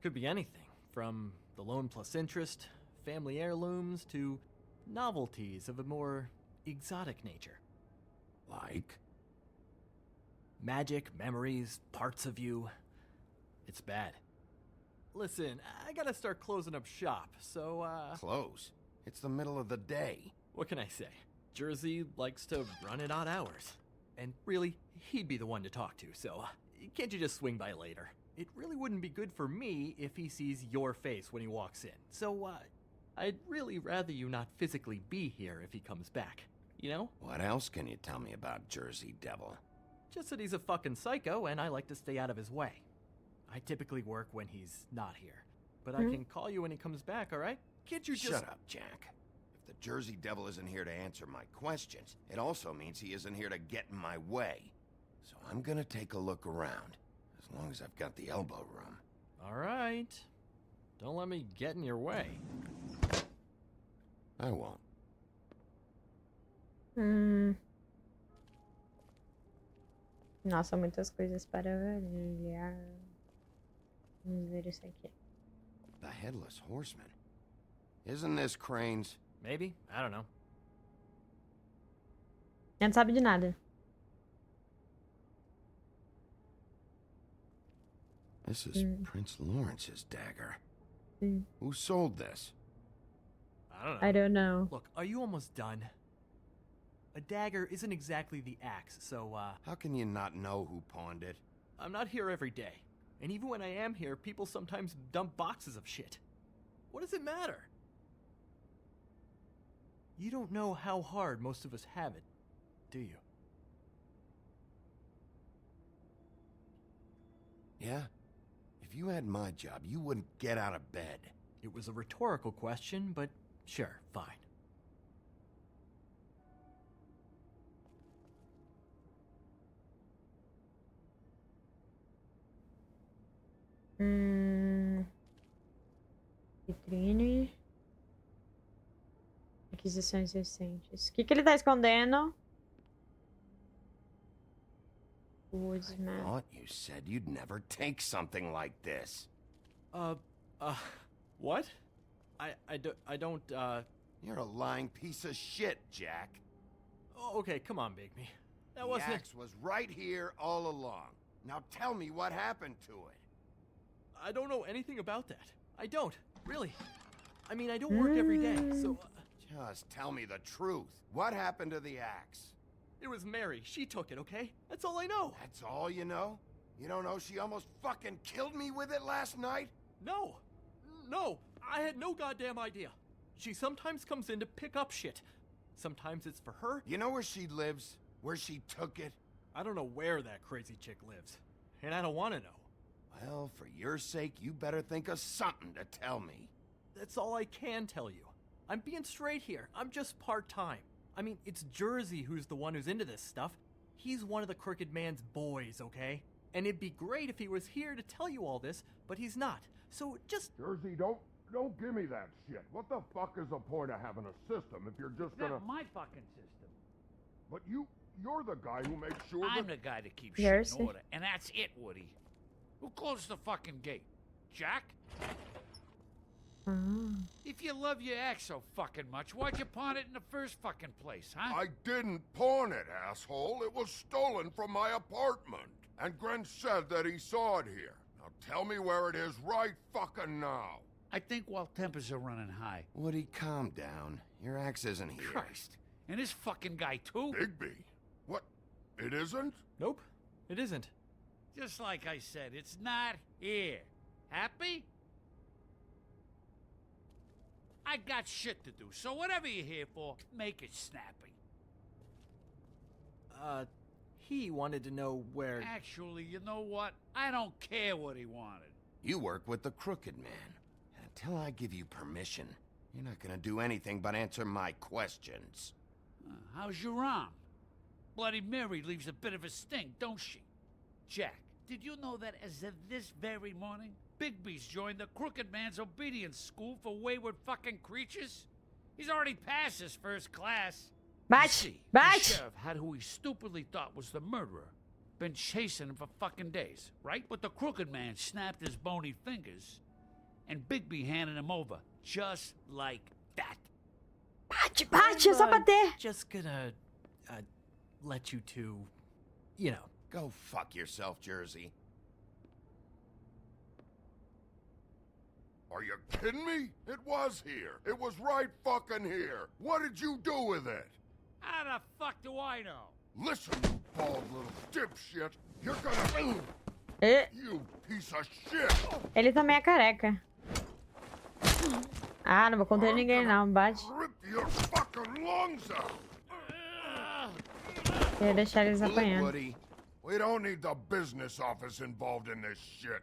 Could be anything, from the loan plus interest, family heirlooms, to novelties of a more exotic nature. Like? Magic, memories, parts of you. It's bad. Listen, I gotta start closing up shop, so, Close? It's the middle of the day. What can I say? Jersey likes to run at odd hours. And really, he'd be the one to talk to, so can't you just swing by later? It really wouldn't be good for me if he sees your face when he walks in. So, I'd really rather you not physically be here if he comes back. You know? What else can you tell me about Jersey Devil? Just that he's a fucking psycho and I like to stay out of his way. I typically work when he's not here. But I can call you when he comes back, alright? Can't you just— Shut up, Jack. If the Jersey Devil isn't here to answer my questions, it also means he isn't here to get in my way. So I'm gonna take a look around, as long as I've got the elbow room. Alright. Don't let me get in your way. I won't. Nossa, muitas coisas para olhar. Vamos ver isso aqui. The Headless Horseman. Isn't this Crane's? Maybe? I don't know. Não sabe de nada. This is Prince Lawrence's dagger. Who sold this? I don't know. I don't know. Look, are you almost done? A dagger isn't exactly the axe, so, How can you not know who pawned it? I'm not here every day. And even when I am here, people sometimes dump boxes of shit. What does it matter? You don't know how hard most of us have it, do you? Yeah? If you had my job, you wouldn't get out of bed. It was a rhetorical question, but sure, fine. Vitrine. Aquisições recentes. O que ele tá escondendo? I thought you said you'd never take something like this. What? I don't, You're a lying piece of shit, Jack. Oh, okay, come on, Bigby. That The wasn't— axe was right here all along. Now tell me what happened to it. I don't know anything about that. I don't, really. I mean, I don't work every day, so— Just tell me the truth. What happened to the axe? It was Mary. She took it, okay? That's all I know. That's all you know? You don't know she almost fucking killed me with it last night? No. No. I had no goddamn idea. She sometimes comes in to pick up shit. Sometimes it's for her. You know where she lives? Where she took it? I don't know where that crazy chick lives. And I don't want to know. Well, for your sake, you better think of something to tell me. That's all I can tell you. I'm being straight here. I'm just part-time. I mean, it's Jersey who's the one who's into this stuff. He's one of the Crooked Man's boys, okay? And it'd be great if he was here to tell you all this, but he's not. So just— Jersey, don't give me that shit. What the fuck is the point of having a system if you're just gonna— Not my fucking system. But you're the guy who makes sure I'm that— the guy that keeps Yes. shit in order, and that's it, Woody. Who closed the fucking gate? Jack? If you love your ex so fucking much, why'd you pawn it in the first fucking place, huh? I didn't pawn it, asshole. It was stolen from my apartment. And Gren said that he saw it here. Now tell me where it is right fucking now. I think while tempers are running high. Woody, calm down. Your axe isn't here. Christ. And this fucking guy, too? Bigby. What? It isn't? Nope, it isn't. Just like I said, it's not here. Happy? I got shit to do, so whatever you're here for, make it snappy. He wanted to know where— Actually, you know what? I don't care what he wanted. You work with the Crooked Man. And until I give you permission, you're not gonna do anything but answer my questions. How's your arm? Bloody Mary leaves a bit of a sting, don't she? Jack, did you know that as of this very morning, Bigby's joined the Crooked Man's obedience school for wayward fucking creatures? He's already passed his first class. Bate! You see, Bate! The sheriff had who he stupidly thought was the murderer. Been chasing him for fucking days, right? But the crooked man snapped his bony fingers, and Bigby handed him over, just like that. Bate, bate, é só bater. Just gonna let you two, you know. Go fuck yourself, Jersey. Are you kidding me? It was here. It was right fucking here. What did you do with it? How the fuck do I know? Listen, you bald little dipshit. You're gonna... E... You piece of shit. Ele também é careca. Ah, não vou contar ninguém não, bate. Rip your fucking lungs out. Queria deixar eles apanhando. Woody, we don't need the business office involved in this shit.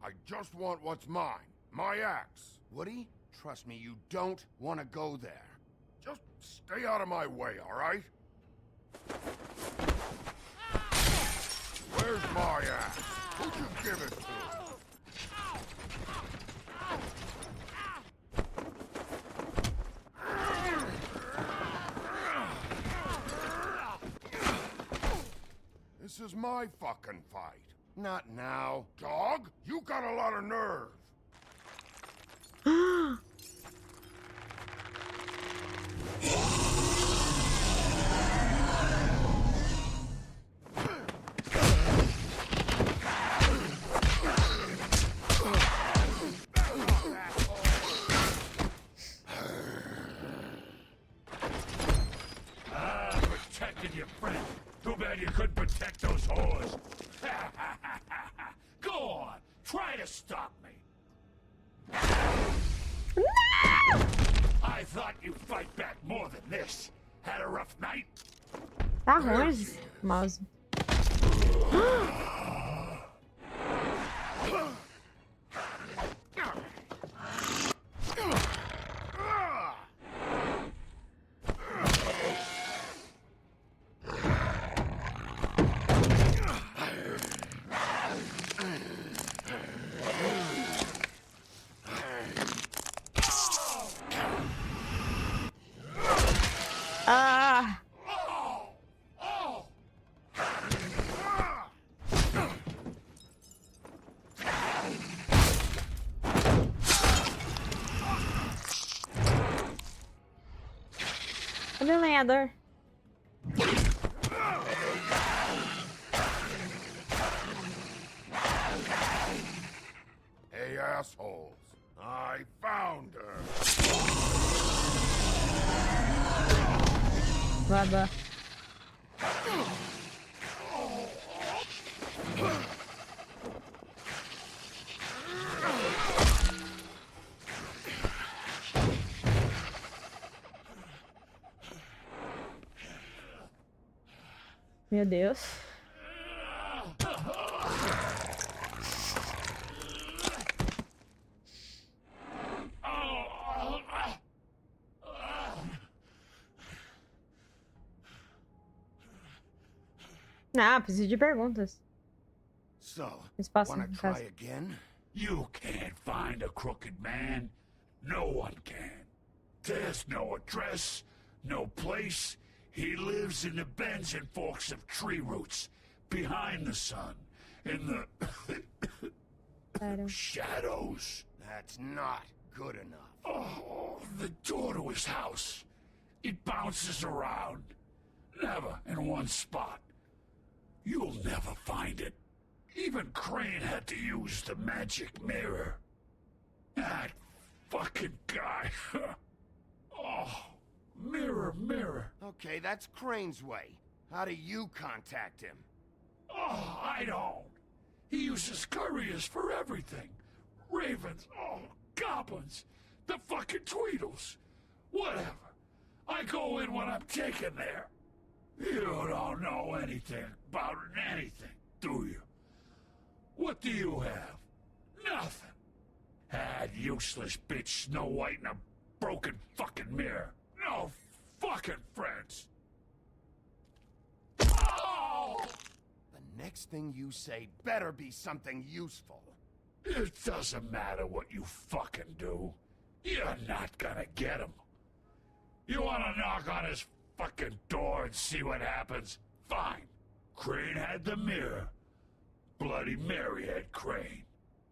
I just want what's mine. My axe. Woody, trust me, you don't want to go there. Just stay out of my way, all right? Where's my axe? Who'd you give it to? This is my fucking fight. Not now. Dog, you got a lot of nerve. Protected your friend. Too bad you couldn't protect those whores. Go on, try to stop me. I thought you'd fight back more than this. Had a rough night? Tá ruim esse mouse. Ah! Cadê o lenhador? Hey, assholes. I found her. Baba. Meu Deus. Ah, preciso de perguntas. So, Espaço, wanna no try caso. again? You can't find a crooked man. No one can. There's no address, no place. He lives in the bends and forks of tree roots, behind the sun, in the shadows. That's not good enough. Oh, the door to his house. It bounces around. Never in one spot. You'll never find it. Even Crane had to use the magic mirror. That fucking guy. Oh, mirror, mirror. Okay, that's Crane's way. How do you contact him? Oh, I don't. He uses couriers for everything. Ravens, oh, goblins, the fucking Tweedles. Whatever. I go in when I'm taken there. You don't know anything about anything, do you? What do you have? Nothing. That useless bitch Snow White and a broken fucking mirror. No fucking friends. Oh! The next thing you say better be something useful. It doesn't matter what you fucking do. You're not gonna get him. You wanna knock on his fucking door and see what happens? Fine. Crane had the mirror. Bloody Mary had Crane.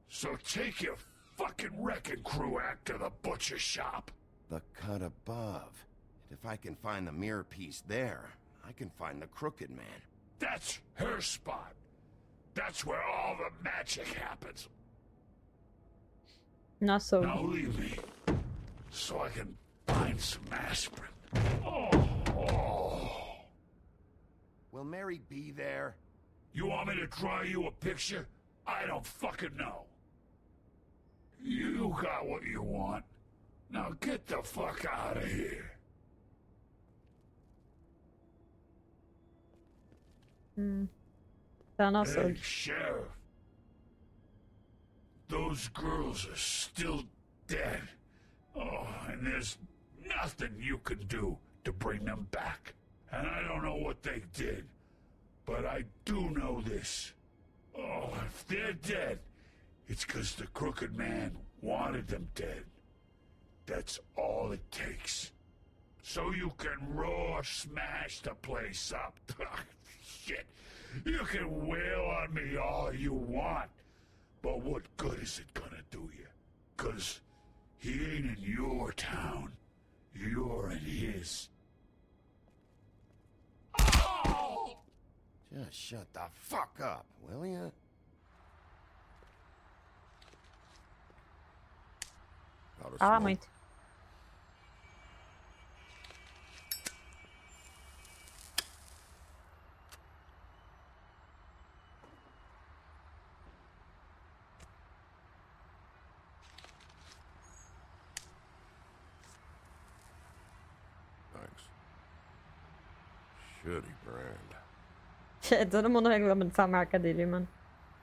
So take your fucking wrecking crew act to the butcher shop. The cut above. And if I can find the mirror piece there, I can find the Crooked Man. That's her spot. That's where all the magic happens. Nossa. Now leave me, so I can find some aspirin. Oh. Will Mary be there? You want me to draw you a picture? I don't fucking know. You got what you want. Now get the fuck out of here. Tá nossa. Hey, Sheriff. Those girls are still dead. Oh, and there's nothing you can do to bring them back. And I don't know what they did, but I do know this. Oh, if they're dead, it's 'cause the Crooked Man wanted them dead. That's all it takes. So you can roar smash the place up. Shit. You can wail on me all you want. But what good is it gonna do you? 'Cause he ain't in your town. You're in his. Oh! Just shut the fuck up, will ya? Fala muito. Thanks. Shitty brand. Todo mundo reclama dessa marca dele, mano.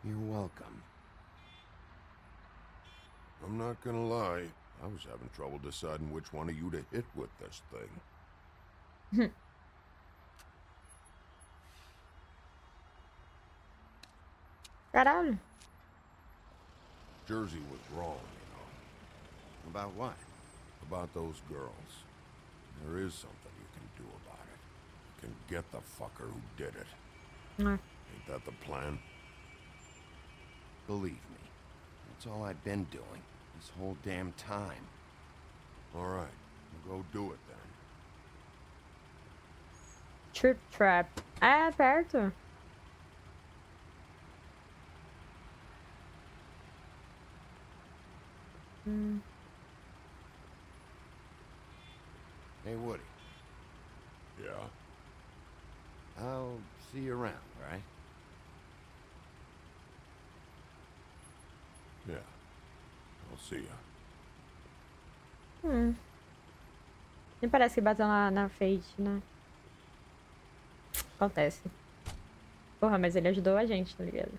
You're welcome. I'm not gonna lie, I was having trouble deciding which one of you to hit with this thing. Caralho. Jersey was wrong, you know. About what? About those girls. There is something you can do about it. You can get the fucker who did it. Ain't that the plan? Believe me, that's all I've been doing this whole damn time. All right, we'll go do it then. Trip Trap. É perto. Hey, Woody. Yeah? I'll see you around, right? Yeah. I'll see ya. Nem parece que bateu na Fate, né? Acontece. Porra, mas ele ajudou a gente, tá ligado?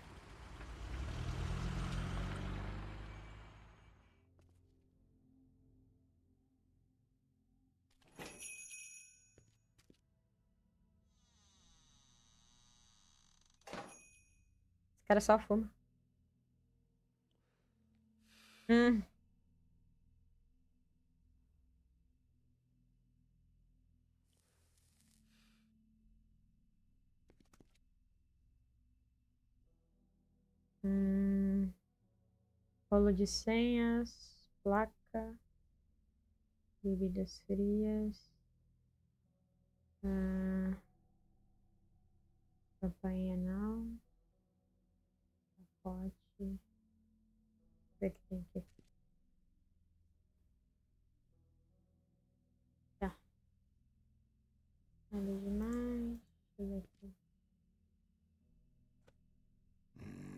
Esse cara só fuma. Rolo de senhas, placa, bebidas frias, campanha não, pacote, deixa eu ver o que tem aqui. Tá. Nada demais, deixa eu ver aqui.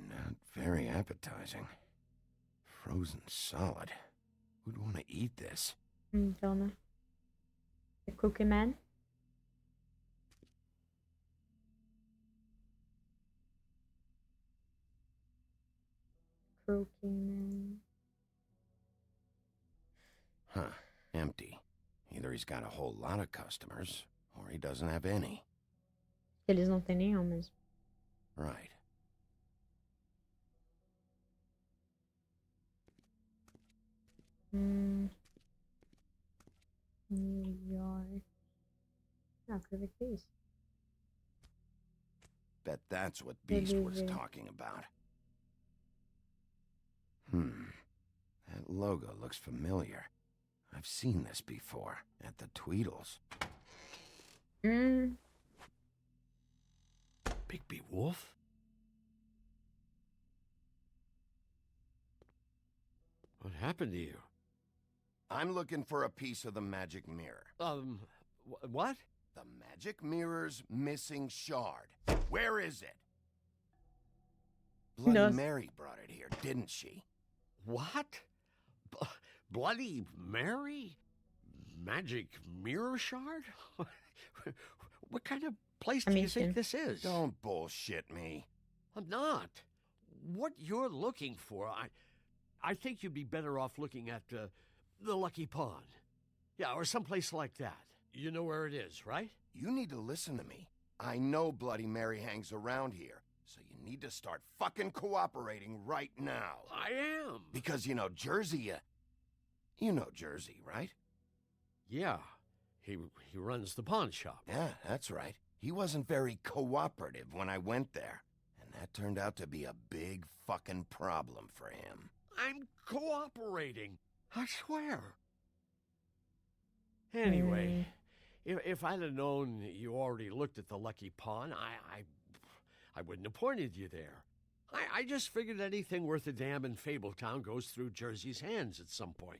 Not very appetizing. Frozen solid. Who'd want to eat this? Então, né? The Cookie Man. Cookie Man. Huh. Empty. Either he's got a whole lot of customers, or he doesn't have any. Eles não têm nenhum mesmo. Right. New York. Ah, quero ver o que é isso. Bet that's what Beast was Delivery. talking about. That logo looks familiar. I've seen this before, at the Tweedles. Bigby Wolf? What happened to you? I'm looking for a piece of the magic mirror. What? The magic mirror's missing shard. Where is it? Bloody No. Mary brought it here, didn't she? What? Bloody Mary? Magic mirror shard? What kind of place do you think this is? Don't bullshit me. I'm not. What you're looking for, I think you'd be better off looking at the Lucky Pawn. Yeah, or someplace like that. You know where it is, right? You need to listen to me. I know Bloody Mary hangs around here, so you need to start fucking cooperating right now. I am. Because, you know, Jersey, you know Jersey, right? Yeah, he runs the pawn shop. Yeah, that's right. He wasn't very cooperative when I went there, and that turned out to be a big fucking problem for him. I'm cooperating, I swear. Anyway, if I'd have known you already looked at the Lucky Pawn, I wouldn't have pointed you there. I just figured anything worth a damn in Fabletown goes through Jersey's hands at some point.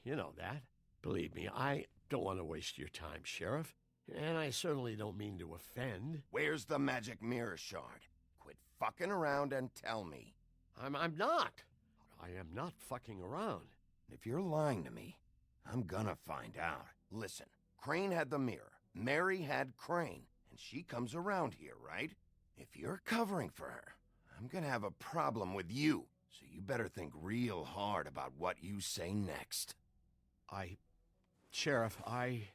You know that. Believe me, I don't want to waste your time, Sheriff. And I certainly don't mean to offend. Where's the magic mirror shard? Quit fucking around and tell me. I'm not. I am not fucking around. If you're lying to me, I'm gonna find out. Listen, Crane had the mirror. Mary had Crane, and she comes around here, right? If you're covering for her, I'm gonna have a problem with you. So you better think real hard about what you say next. Sheriff, Ele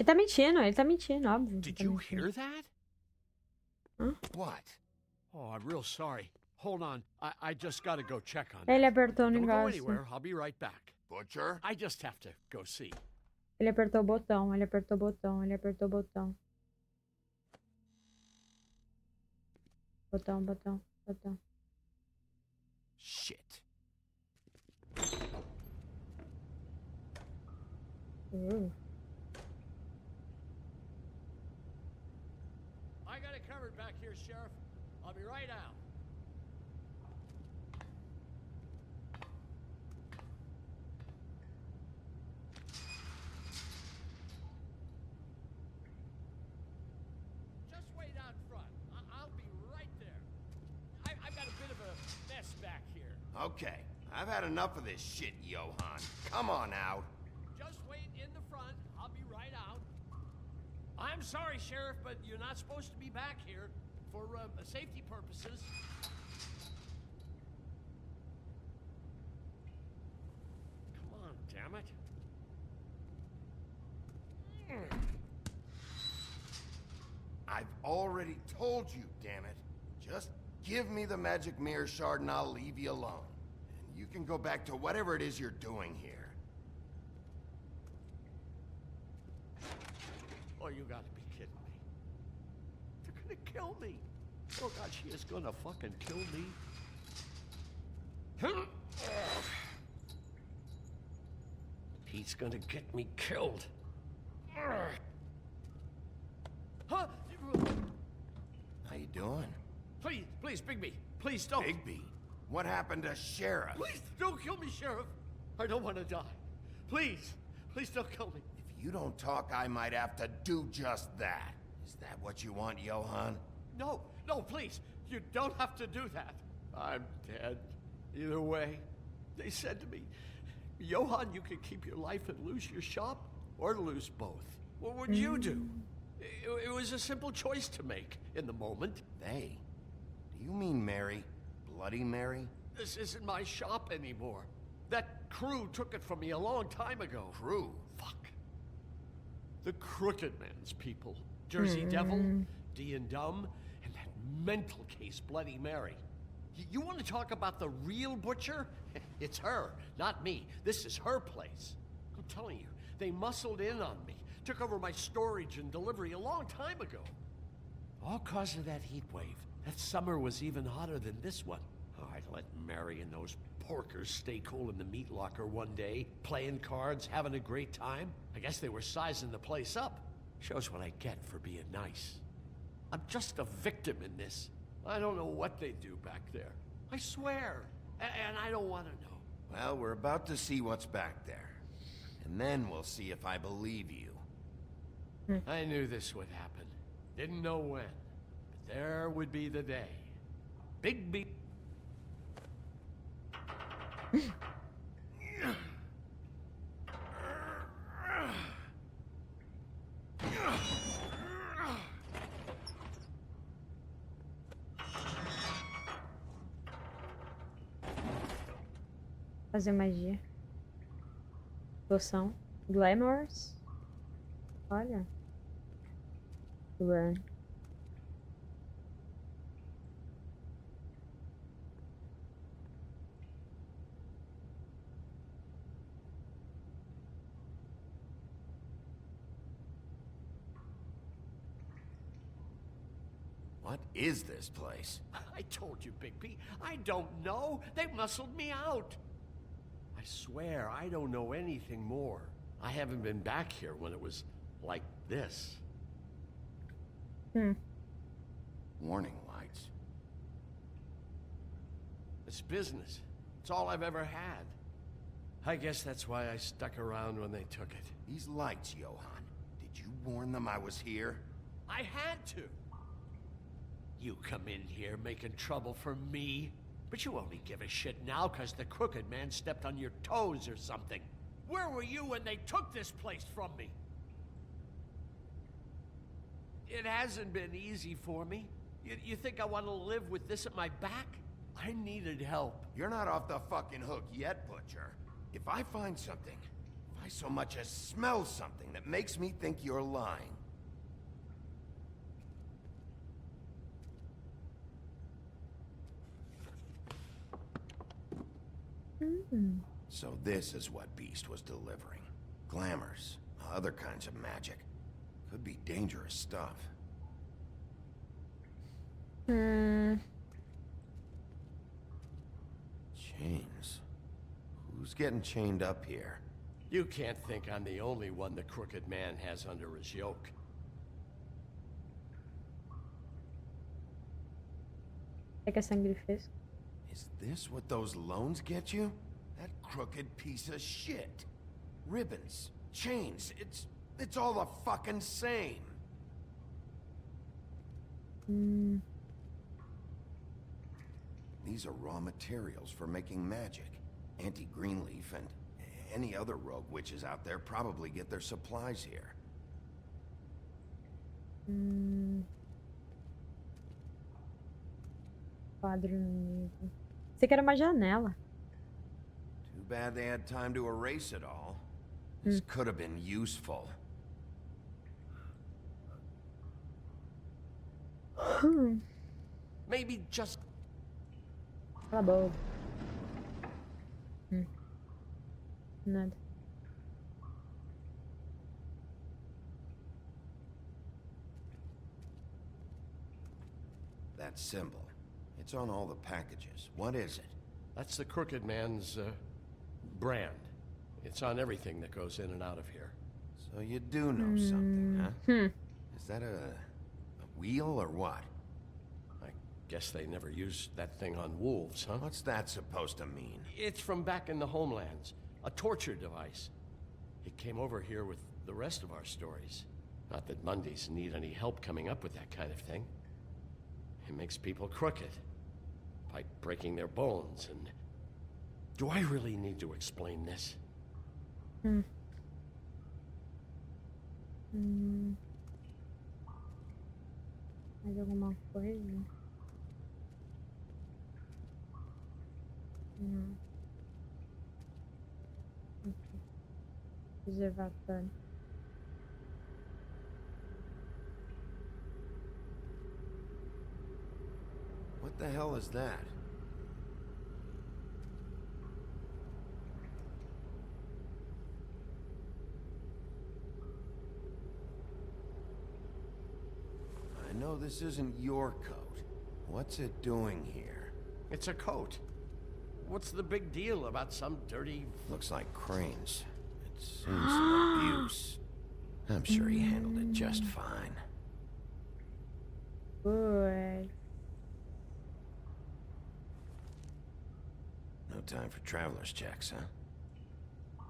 tá mentindo, óbvio. Did you hear that? Huh? What? Oh, I'm real sorry. Hold on. I just gotta go check on that. Ele apertou o Don't go negócio. anywhere. I'll be right back. Butcher? I just have to go see. Ele apertou o botão, ele apertou o botão, ele apertou o botão. Botão, botão, botão. Shit. I got it covered back here, Sheriff. I'll be right out. Just wait out front. I'll be right there. I've got a bit of a mess back here. Okay, I've had enough of this shit, Johan. Come on out. Just wait in the front. I'll be right out. I'm sorry, Sheriff, but you're not supposed to be back here for safety purposes. Come on, damn it. I've already told you, damn it. Just give me the magic mirror shard and I'll leave you alone. And you can go back to whatever it is you're doing here. Oh, you gotta be kidding me. They're gonna kill me. Oh, God, she is gonna fucking kill me. He's gonna get me killed. Huh? How you doing? Please, Bigby. Please don't. Bigby? What happened to Sheriff? Please don't kill me, Sheriff. I don't want to die. Please don't kill me. If you don't talk, I might have to do just that. Is that what you want, Johan? No, please. You don't have to do that. I'm dead. Either way. They said to me, Johan, you can keep your life and lose your shop, or lose both. What would you do? It was a simple choice to make in the moment. They? Do you mean Mary? Bloody Mary? This isn't my shop anymore. That crew took it from me a long time ago. Crew? Fuck. The Crooked Man's people. Jersey Devil, D and Dumb, and that mental case, Bloody Mary. You want to talk about the real butcher? It's her, not me. This is her place. I'm telling you, They muscled in on me, took over my storage and delivery a long time ago. All cause of that heat wave. That summer was even hotter than this one. Oh, I let Mary and those porkers stay cool in the meat locker one day, playing cards, having a great time. I guess they were sizing the place up. Shows what I get for being nice. I'm just a victim in this. I don't know what they do back there. I swear. And I don't want to know. Well, we're about to see what's back there. And then we'll see if I believe you. I knew this would happen. Didn't know when. But there would be the day. Big beat. Fazer magia. Poção. Glamours. Olha. Run. What is this place? I told you, Bigby. I don't know. They muscled me out. I swear, I don't know anything more. I haven't been back here when it was like this. Warning lights. It's business. It's all I've ever had. I guess that's why I stuck around when they took it. These lights, Johann. Did you warn them I was here? I had to. You come in here making trouble for me, but you only give a shit now because the crooked man stepped on your toes or something. Where were you when they took this place from me? It hasn't been easy for me. You think I want to live with this at my back? I needed help. You're not off the fucking hook yet, Butcher. If I find something, if I so much as smell something that makes me think you're lying, so this is what Beast was delivering. Glamours, other kinds of magic. Could be dangerous stuff. Hmm. Chains. Who's getting chained up here? You can't think I'm the only one the crooked man has under his yoke. Pega sangue fresco. Is this what those loans get you? That crooked piece of shit. Ribbons, chains, it's all the fucking same. These are raw materials for making magic. Auntie Greenleaf and any other rogue witches out there probably get their supplies here. Quadro no nível. Você quer uma janela. Too bad they had time to erase it all. This could have been useful. Maybe just... Cala a boca. Nada. That symbol. It's on all the packages. What is it? That's the crooked man's, brand. It's on everything that goes in and out of here. So you do know something, huh? Is that a wheel or what? I guess they never used that thing on wolves, huh? What's that supposed to mean? It's from back in the homelands. A torture device. It came over here with the rest of our stories. Not that Mondays need any help coming up with that kind of thing. It makes people crooked. By breaking their bones and... Do I really need to explain this? Mais alguma coisa? Não. Aqui. Reservatório. What the hell is that? know this isn't your coat. What's it doing here? It's a coat. What's the big deal about some dirty... Looks like Crane's. It's seen some abuse. I'm sure he handled it just fine. Good. No time for traveler's checks, huh?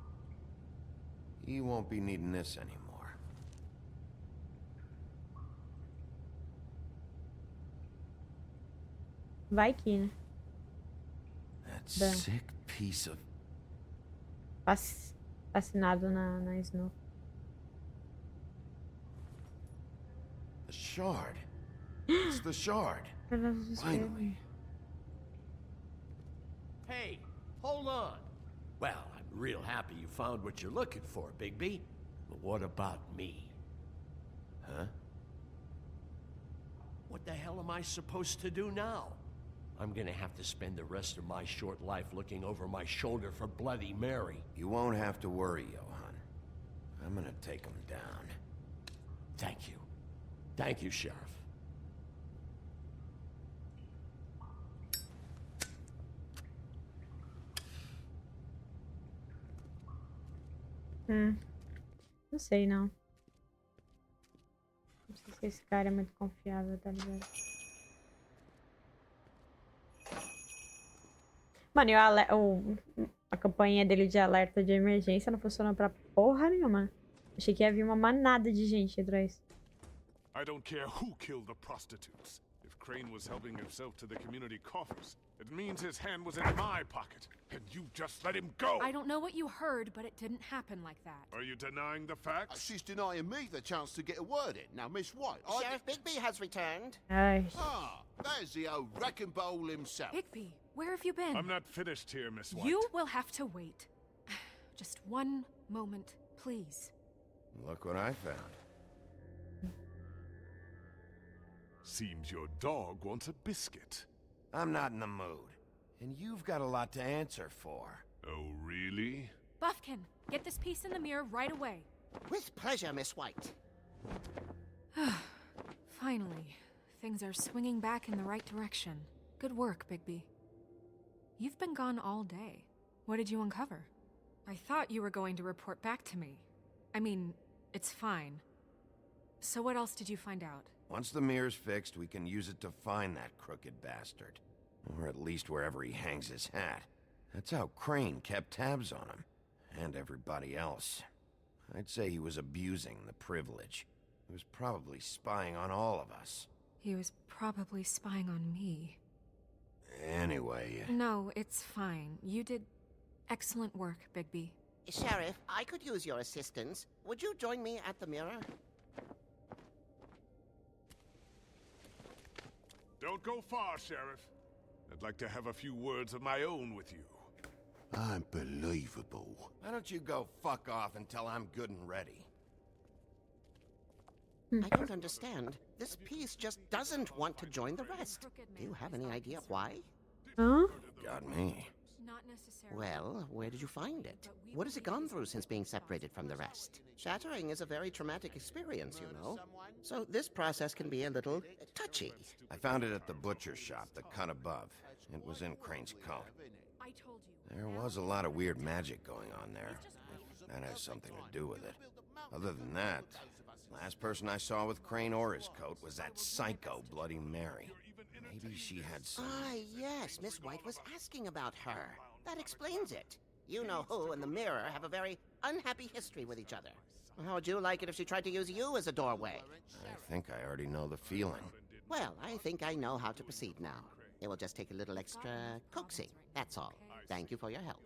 You won't be needing this anymore. Vai que, né? That Bem. sick piece of... Fascinado na Snow. The shard. It's the shard. Finally. Hey, hold on. Well, I'm real happy you found what you're looking for, Bigby. But what about me? Huh? What the hell am I supposed to do now? I'm gonna have to spend the rest of my short life looking over my shoulder for Bloody Mary. You won't have to worry, Johan. I'm gonna take him down. Thank you. Thank you, Sheriff. Não sei, não. Não sei se esse cara é muito confiável, tá ligado? Mano, e a campainha dele de alerta de emergência não funcionou pra porra nenhuma. Achei que ia vir uma manada de gente atrás. I don't care who killed the prostitutes. If Crane was helping himself to the community coffers, it means his hand was in my pocket, and you just let him go! I don't know what you heard, but it didn't happen like that. Are you denying the facts? She's denying me the chance to get a word in. Now, Miss White, Sheriff Bigby has returned. Ai. Ah, there's the old wrecking ball himself. Bigby, where have you been? I'm not finished here, Miss White. You will have to wait. Just one moment, please. Look what I found. Seems your dog wants a biscuit. I'm not in the mood. And you've got a lot to answer for. Oh, really? Buffkin, get this piece in the mirror right away. With pleasure, Miss White. Finally, things are swinging back in the right direction. Good work, Bigby. You've been gone all day. What did you uncover? I thought you were going to report back to me. I mean, it's fine. So what else did you find out? Once the mirror's fixed, we can use it to find that crooked bastard. Or at least wherever he hangs his hat. That's how Crane kept tabs on him. And everybody else. I'd say he was abusing the privilege. He was probably spying on all of us. He was probably spying on me. Anyway... No, it's fine. You did excellent work, Bigby. Sheriff, I could use your assistance. Would you join me at the mirror? Don't go far, Sheriff. I'd like to have a few words of my own with you. Unbelievable. Why don't you go fuck off until I'm good and ready? I don't understand. This piece just doesn't want to join the rest. Do you have any idea why? Huh? Got me. Not necessarily. Well, where did you find it? What has it gone through since being separated from the rest? Shattering is a very traumatic experience, you know. So this process can be a little touchy. I found it at the butcher's shop, the cut above. It was in Crane's coat. I told you. There was a lot of weird magic going on there. If that has something to do with it. Other than that, last person I saw with Crane or his coat was that psycho Bloody Mary. Maybe she had some... Ah, yes, Miss White was asking about her. That explains it. You know who and the mirror have a very unhappy history with each other. How would you like it if she tried to use you as a doorway? I think I already know the feeling. Well, I think I know how to proceed now. It will just take a little extra coaxing, that's all. Thank you for your help.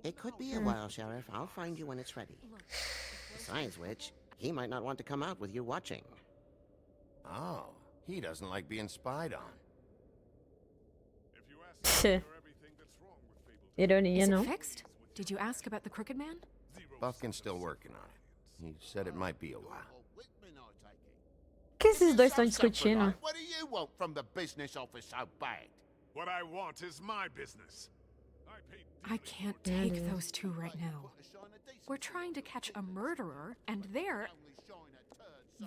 It could be a while, Sheriff. I'll find you when it's ready. Besides which, he might not want to come out with you watching. Oh, he doesn't like being spied on. Ironia, Is não? it fixed? Did you ask about the Crooked Man? Buffkin's still working on it. He said it might be a while. O que esses dois estão discutindo? What do you want from the business office so bad? What I want is my business. I can't take those two right now. We're trying to catch a murderer, and they're...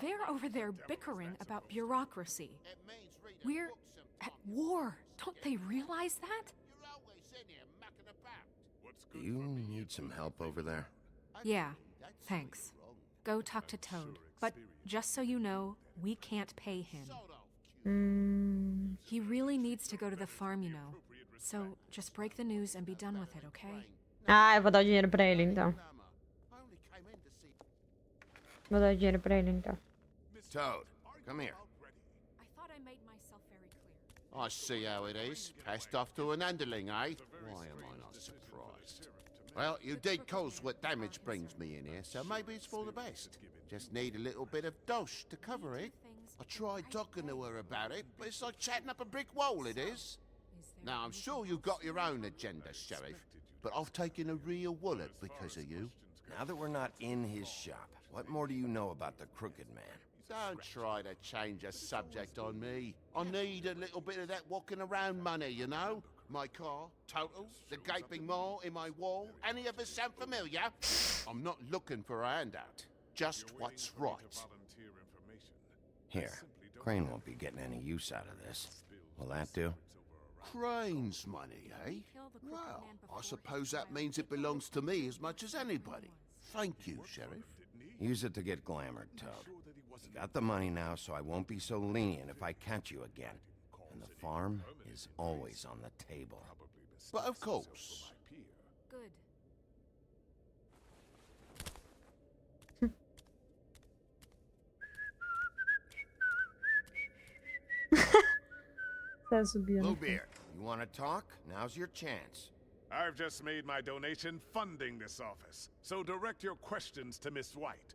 They're over there bickering about bureaucracy. We're at war. Don't they realize that? Do you need some help over there? Yeah, thanks. Go talk to Toad. But just so you know, we can't pay him. He really needs to go to the farm, you know. So just break the news and be done with it, okay? Ah, eu vou dar o dinheiro pra ele, então. Vou dar o dinheiro pra ele, então. Toad, come here. I thought I made myself very clear. I see how it is. Passed off to an underling, eh? Why am I not surprised? Well, you did cause what damage brings me in here, so maybe it's for the best. Just need a little bit of dosh to cover it. I tried talking to her about it, but it's like chatting up a brick wall, it is. Now, I'm sure you've got your own agenda, Sheriff, but I've taken a real wallet because of you. Now that we're not in his shop, what more do you know about the Crooked Man? Don't try to change the subject on me. I need a little bit of that walking around money, you know? My car, total, the gaping maw in my wall. Any of us sound familiar? I'm not looking for a handout. Just what's right. Here, Crane won't be getting any use out of this. Will that do? Crane's money, eh? Well, I suppose that means it belongs to me as much as anybody. Thank you, Sheriff. Use it to get glamored, Toad. You got the money now, so I won't be so lenient if I catch you again. And the farm is always on the table. But of course. Good. Bluebeard, you want to talk? Now's your chance. I've just made my donation funding this office, so direct your questions to Miss White.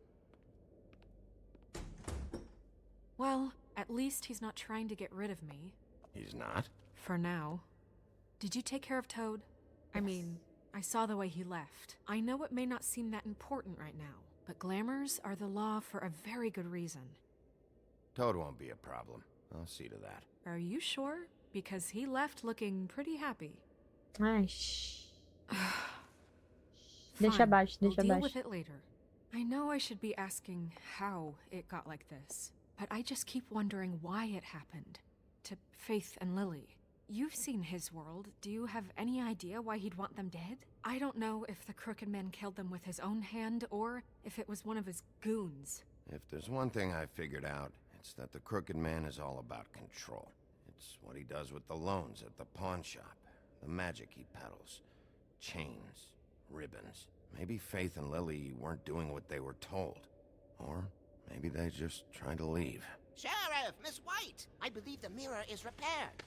Well, at least he's not trying to get rid of me. He's not? For now. Did you take care of Toad? I mean, I saw the way he left. I know it may not seem that important right now, but glamours are the law for a very good reason. Toad won't be a problem. I'll see to that. Are you sure? Because he left looking pretty happy. Ai, Deixa abaixo, We'll deixa deal abaixo. with it later. I know I should be asking how it got like this, but I just keep wondering why it happened. To Faith and Lily. You've seen his world. Do you have any idea why he'd want them dead? I don't know if the Crooked Man killed them with his own hand or if it was one of his goons. If there's one thing I figured out, it's that the Crooked Man is all about control. It's what he does with the loans at the pawn shop, the magic he peddles, chains, ribbons. Maybe Faith and Lily weren't doing what they were told. Or maybe they just tried to leave. Sheriff, Miss White, I believe the mirror is repaired.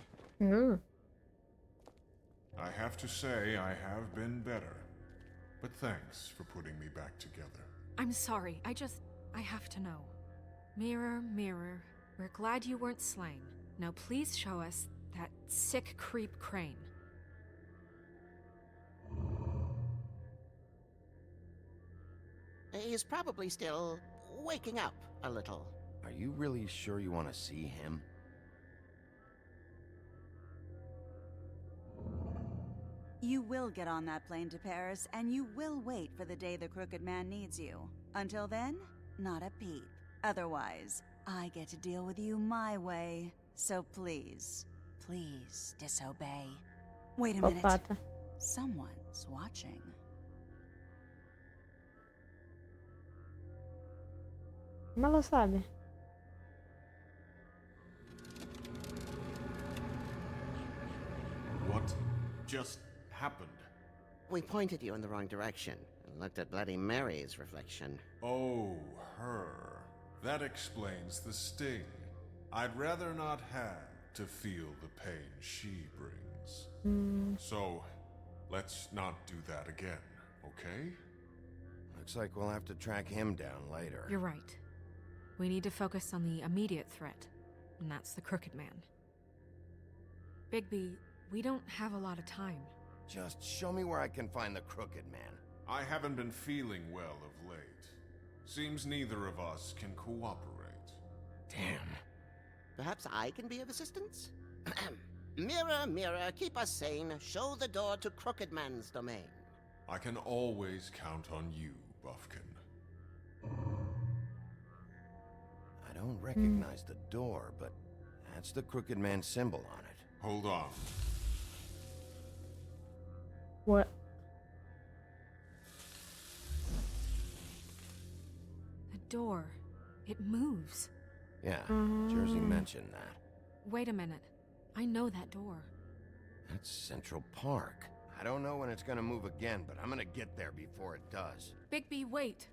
I have to say I have been better. But thanks for putting me back together. I'm sorry, I have to know. Mirror, mirror, we're glad you weren't slain. Now please show us that sick creep Crane. He's probably still waking up a little. Are you really sure you want to see him? You will get on that plane to Paris, and you will wait for the day the Crooked Man needs you. Until then, not a peep. Otherwise, I get to deal with you my way. So please, please disobey. Wait a minute. Pata. Someone's watching. Como ela sabe? What just happened? We pointed you in the wrong direction and looked at Bloody Mary's reflection. Oh, her. That explains the sting. I'd rather not have to feel the pain she brings. So, let's not do that again, okay? Looks like we'll have to track him down later. You're right. We need to focus on the immediate threat, and that's the Crooked Man. Bigby, we don't have a lot of time. Just show me where I can find the Crooked Man. I haven't been feeling well of late. Seems neither of us can cooperate. Damn. Perhaps I can be of assistance? Mirror, mirror, keep us sane. Show the door to Crooked Man's domain. I can always count on you, Buffkin. don't recognize the door, but that's the Crooked Man symbol on it. Hold on. What? The door. It moves. Yeah, Jersey mentioned that. Wait a minute. I know that door. That's Central Park. I don't know when it's gonna move again, but I'm gonna get there before it does. Bigby, wait.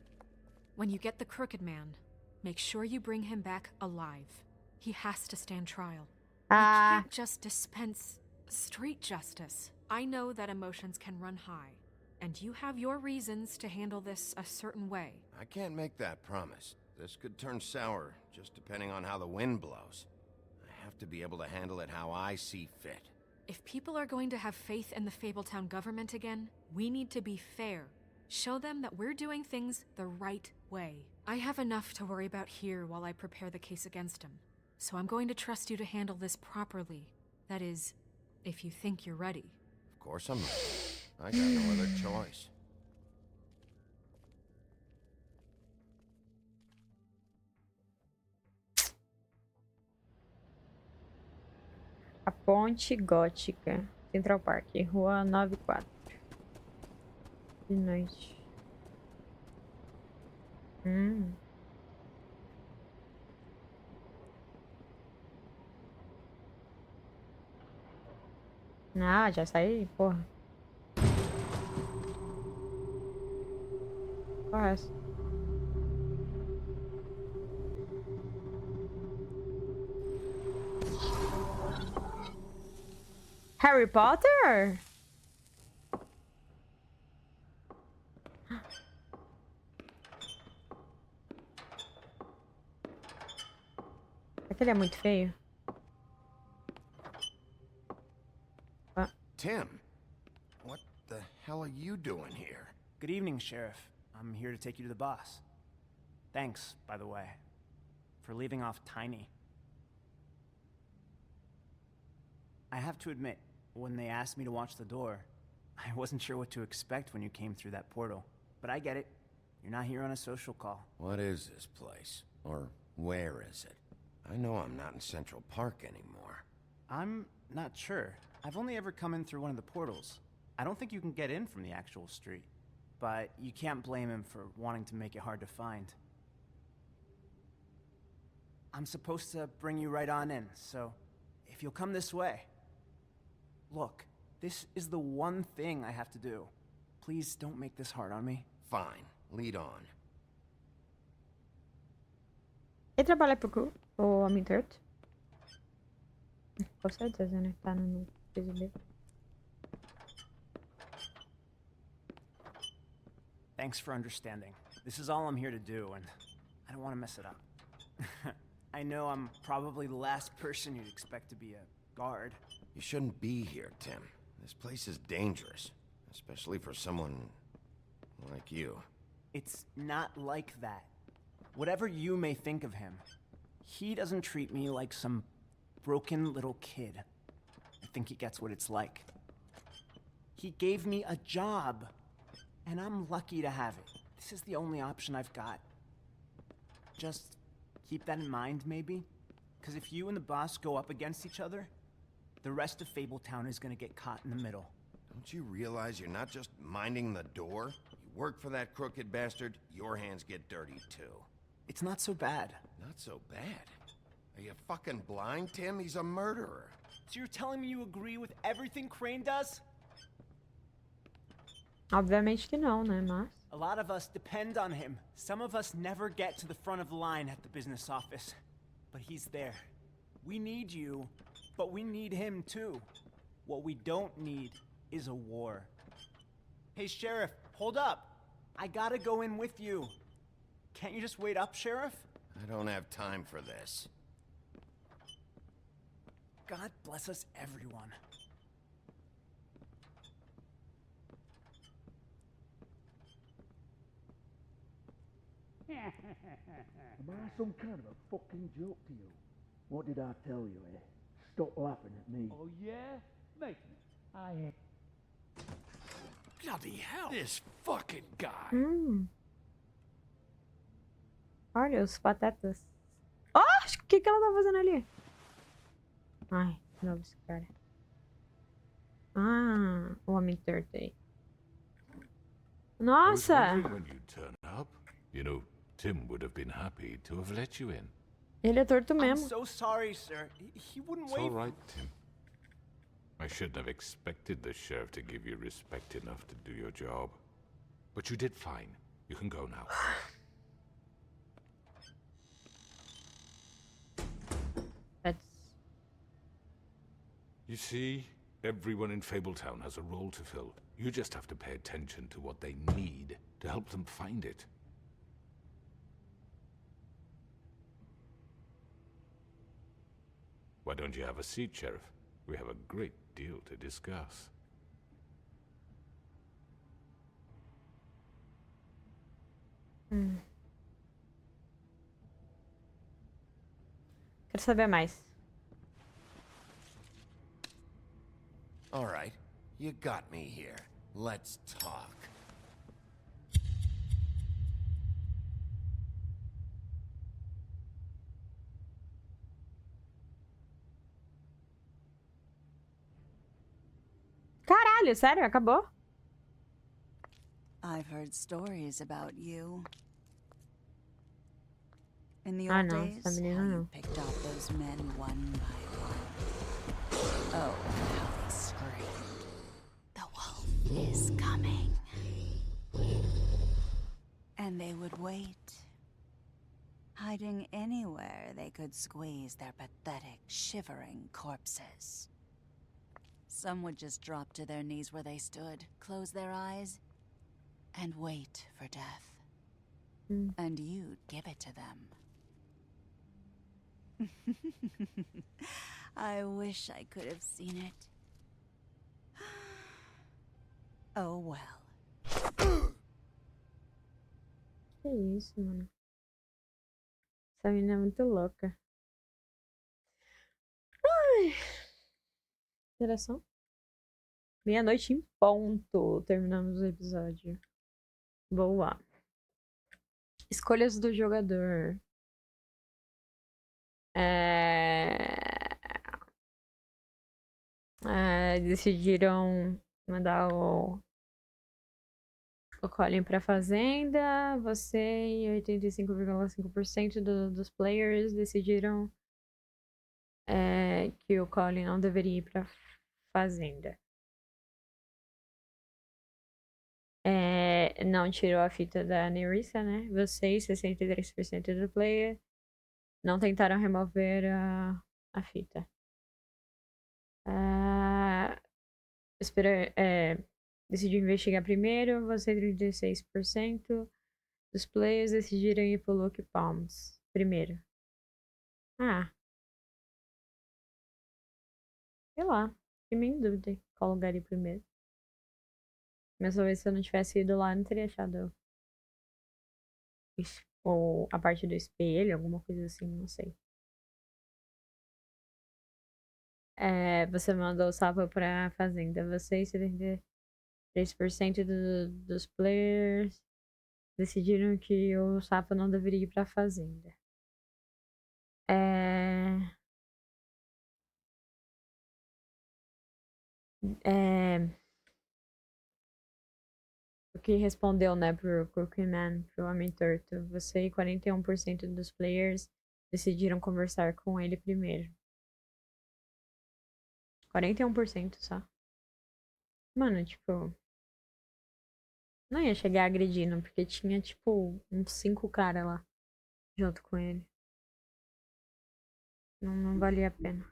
When you get the Crooked Man, make sure you bring him back alive. He has to stand trial. You can't just dispense street justice. I know that emotions can run high, and you have your reasons to handle this a certain way. I can't make that promise. This could turn sour, just depending on how the wind blows. I have to be able to handle it how I see fit. If people are going to have faith in the Fabletown government again, we need to be fair. Show them that we're doing things the right way. I have enough to worry about here while I prepare the case against him. So I'm going to trust you to handle this properly. That is, if you think you're ready. Of course I'm ready. I got no other choice. A Ponte Gótica, Central Park, Rua 94. De noite. Ah, já saí, porra. Porra, é essa? Harry Potter? Será que ele é muito feio? Tim, what the hell are you doing here? Good evening, Sheriff. I'm here to take you to the boss. Thanks, by the way, for leaving off Tiny. I have to admit, when they asked me to watch the door, I wasn't sure what to expect when you came through that portal. But I get it. You're not here on a social call. What is this place? Or where is it? I know I'm not in Central Park anymore. I'm not sure. I've only ever come in through one of the portals. I don't think you can get in from the actual street. But you can't blame him for wanting to make it hard to find. I'm supposed to bring you right on in, so if you'll come this way. Look, this is the one thing I have to do. Please don't make this hard on me. Fine, lead on. Ele trabalha pro Homem Torto? Com certeza, né? Tá no peso dele. Thanks for understanding. This is all I'm here to do, and I don't want to mess it up. I know I'm probably the last person you'd expect to be a guard. You shouldn't be here, Tim. This place is dangerous, especially for someone like you. It's not like that. Whatever you may think of him, he doesn't treat me like some broken little kid. I think he gets what it's like. He gave me a job, and I'm lucky to have it. This is the only option I've got. Just keep that in mind, maybe? Because if you and the boss go up against each other, the rest of Fabletown is gonna get caught in the middle. Don't you realize you're not just minding the door? You work for that crooked bastard, your hands get dirty too. It's not so bad. Not so bad? Are you fucking blind, Tim? He's a murderer. So you're telling me you agree with everything Crane does? Obviamente que não, né, mas... A lot of us depend on him. Some of us never get to the front of the line at the business office. But he's there. We need you, but we need him too. What we don't need is a war. Hey, Sheriff, hold up. I gotta go in with you. Can't you just wait up, Sheriff? I don't have time for this. God bless us, everyone. Am I some kind of a fucking joke to you? What did I tell you, eh? Stop laughing at me. Oh, yeah? Make me. I ain't. Bloody hell! This fucking guy! Olha os patetas. Oh! que ela tá fazendo ali? Ai, de novo esse cara. Ah, o homem torto aí. Nossa! When you'd turn up, you know, Tim would have been happy to have let you in. Ele é torto I'm mesmo. so sorry, sir. He wouldn't It's all wait. right, Tim. I shouldn't have expected the sheriff to give you respect enough to do your job. But you did fine. You can go now. You see, everyone in Fabletown has a role to fill. You just have to pay attention to what they need to help them find it. Why don't you have a seat, Sheriff? We have a great deal to discuss. Quero saber mais. All right, you got me here. Let's talk. Caralho, sério? Acabou? I've heard stories about you. In the Ah, old não, days, essa menina how you não. picked off those men one by one. Oh, how they screamed. The wolf is coming. And they would wait, hiding anywhere they could squeeze their pathetic, shivering corpses. Some would just drop to their knees where they stood, close their eyes, and wait for death. And you'd give it to them. I wish I could have seen it. Oh well. Que isso, mano? Essa menina é muito louca. Ai. Interação. Meia-noite em ponto. Terminamos o episódio. Boa. Escolhas do jogador. Decidiram mandar o Colin pra fazenda. Você e 85,5% dos players decidiram que o Colin não deveria ir pra fazenda. Não tirou a fita da Nerissa, né? Vocês, 63% do player, não tentaram remover a fita. Decidiu investigar primeiro. Você, 36% dos players decidiram ir pro Luke Palms primeiro. Sei lá. Fiquei meio em dúvida qual lugar ir primeiro. Mas talvez se eu não tivesse ido lá, eu não teria achado ou a parte do espelho, alguma coisa assim, não sei. Você mandou o sapo pra fazenda. Vocês, 73% dos players decidiram que o sapo não deveria ir pra fazenda. O que respondeu, né, pro Cookman, pro Homem Torto. Você e 41% dos players decidiram conversar com ele primeiro. 41% só. Mano, tipo... Não ia chegar agredindo, porque tinha, tipo, uns 5 caras lá. Junto com ele. Não valia a pena.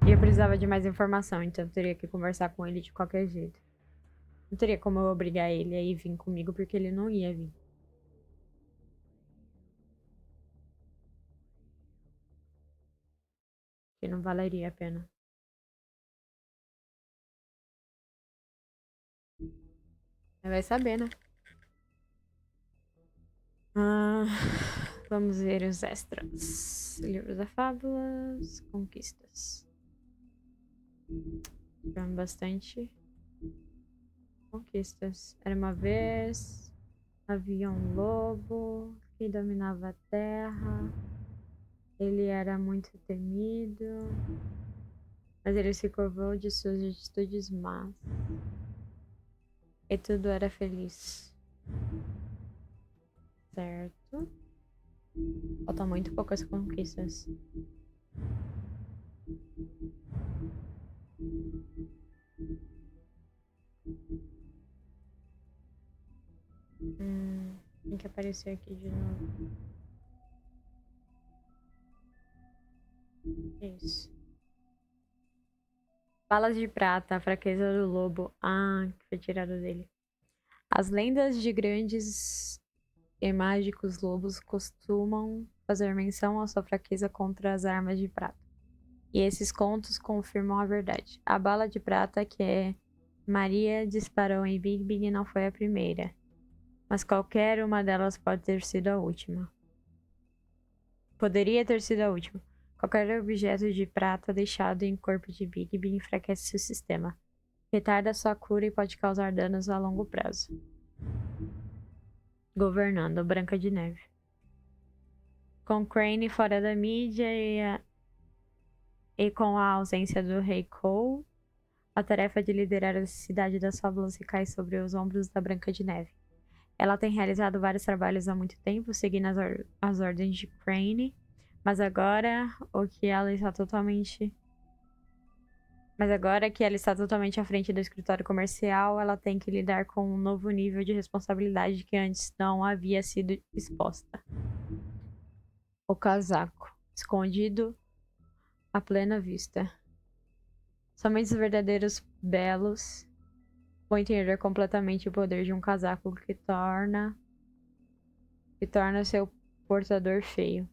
E eu precisava de mais informação, então eu teria que conversar com ele de qualquer jeito. Não teria como eu obrigar ele a ir vir comigo, porque ele não ia vir. Que não valeria a pena. Vai saber, né? Vamos ver os extras. Livros da Fábulas. Conquistas. Tivemos bastante conquistas. Era uma vez. Havia um lobo que dominava a terra. Ele era muito temido, mas ele se curvou de suas atitudes más. E tudo era feliz. Certo. Faltam muito poucas conquistas. Tem que aparecer aqui de novo. Isso. Balas de prata, a fraqueza do lobo. Ah, que foi tirado dele. As lendas de grandes e mágicos lobos costumam fazer menção à sua fraqueza contra as armas de prata. E esses contos confirmam a verdade. A bala de prata que Maria disparou em Big não foi a primeira, mas qualquer uma delas pode ter sido a última. Poderia ter sido a última. Qualquer objeto de prata deixado em corpo de Big enfraquece seu sistema, retarda sua cura e pode causar danos a longo prazo. Governando Branca de Neve. Com Crane fora da mídia e com a ausência do Rei Cole, a tarefa de liderar a cidade das fábulas recai sobre os ombros da Branca de Neve. Ela tem realizado vários trabalhos há muito tempo, seguindo as ordens de Crane, mas agora que ela está totalmente à frente do escritório comercial, ela tem que lidar com um novo nível de responsabilidade que antes não havia sido exposta. O casaco, escondido à plena vista. Somente os verdadeiros belos vão entender completamente o poder de um casaco que torna seu portador feio.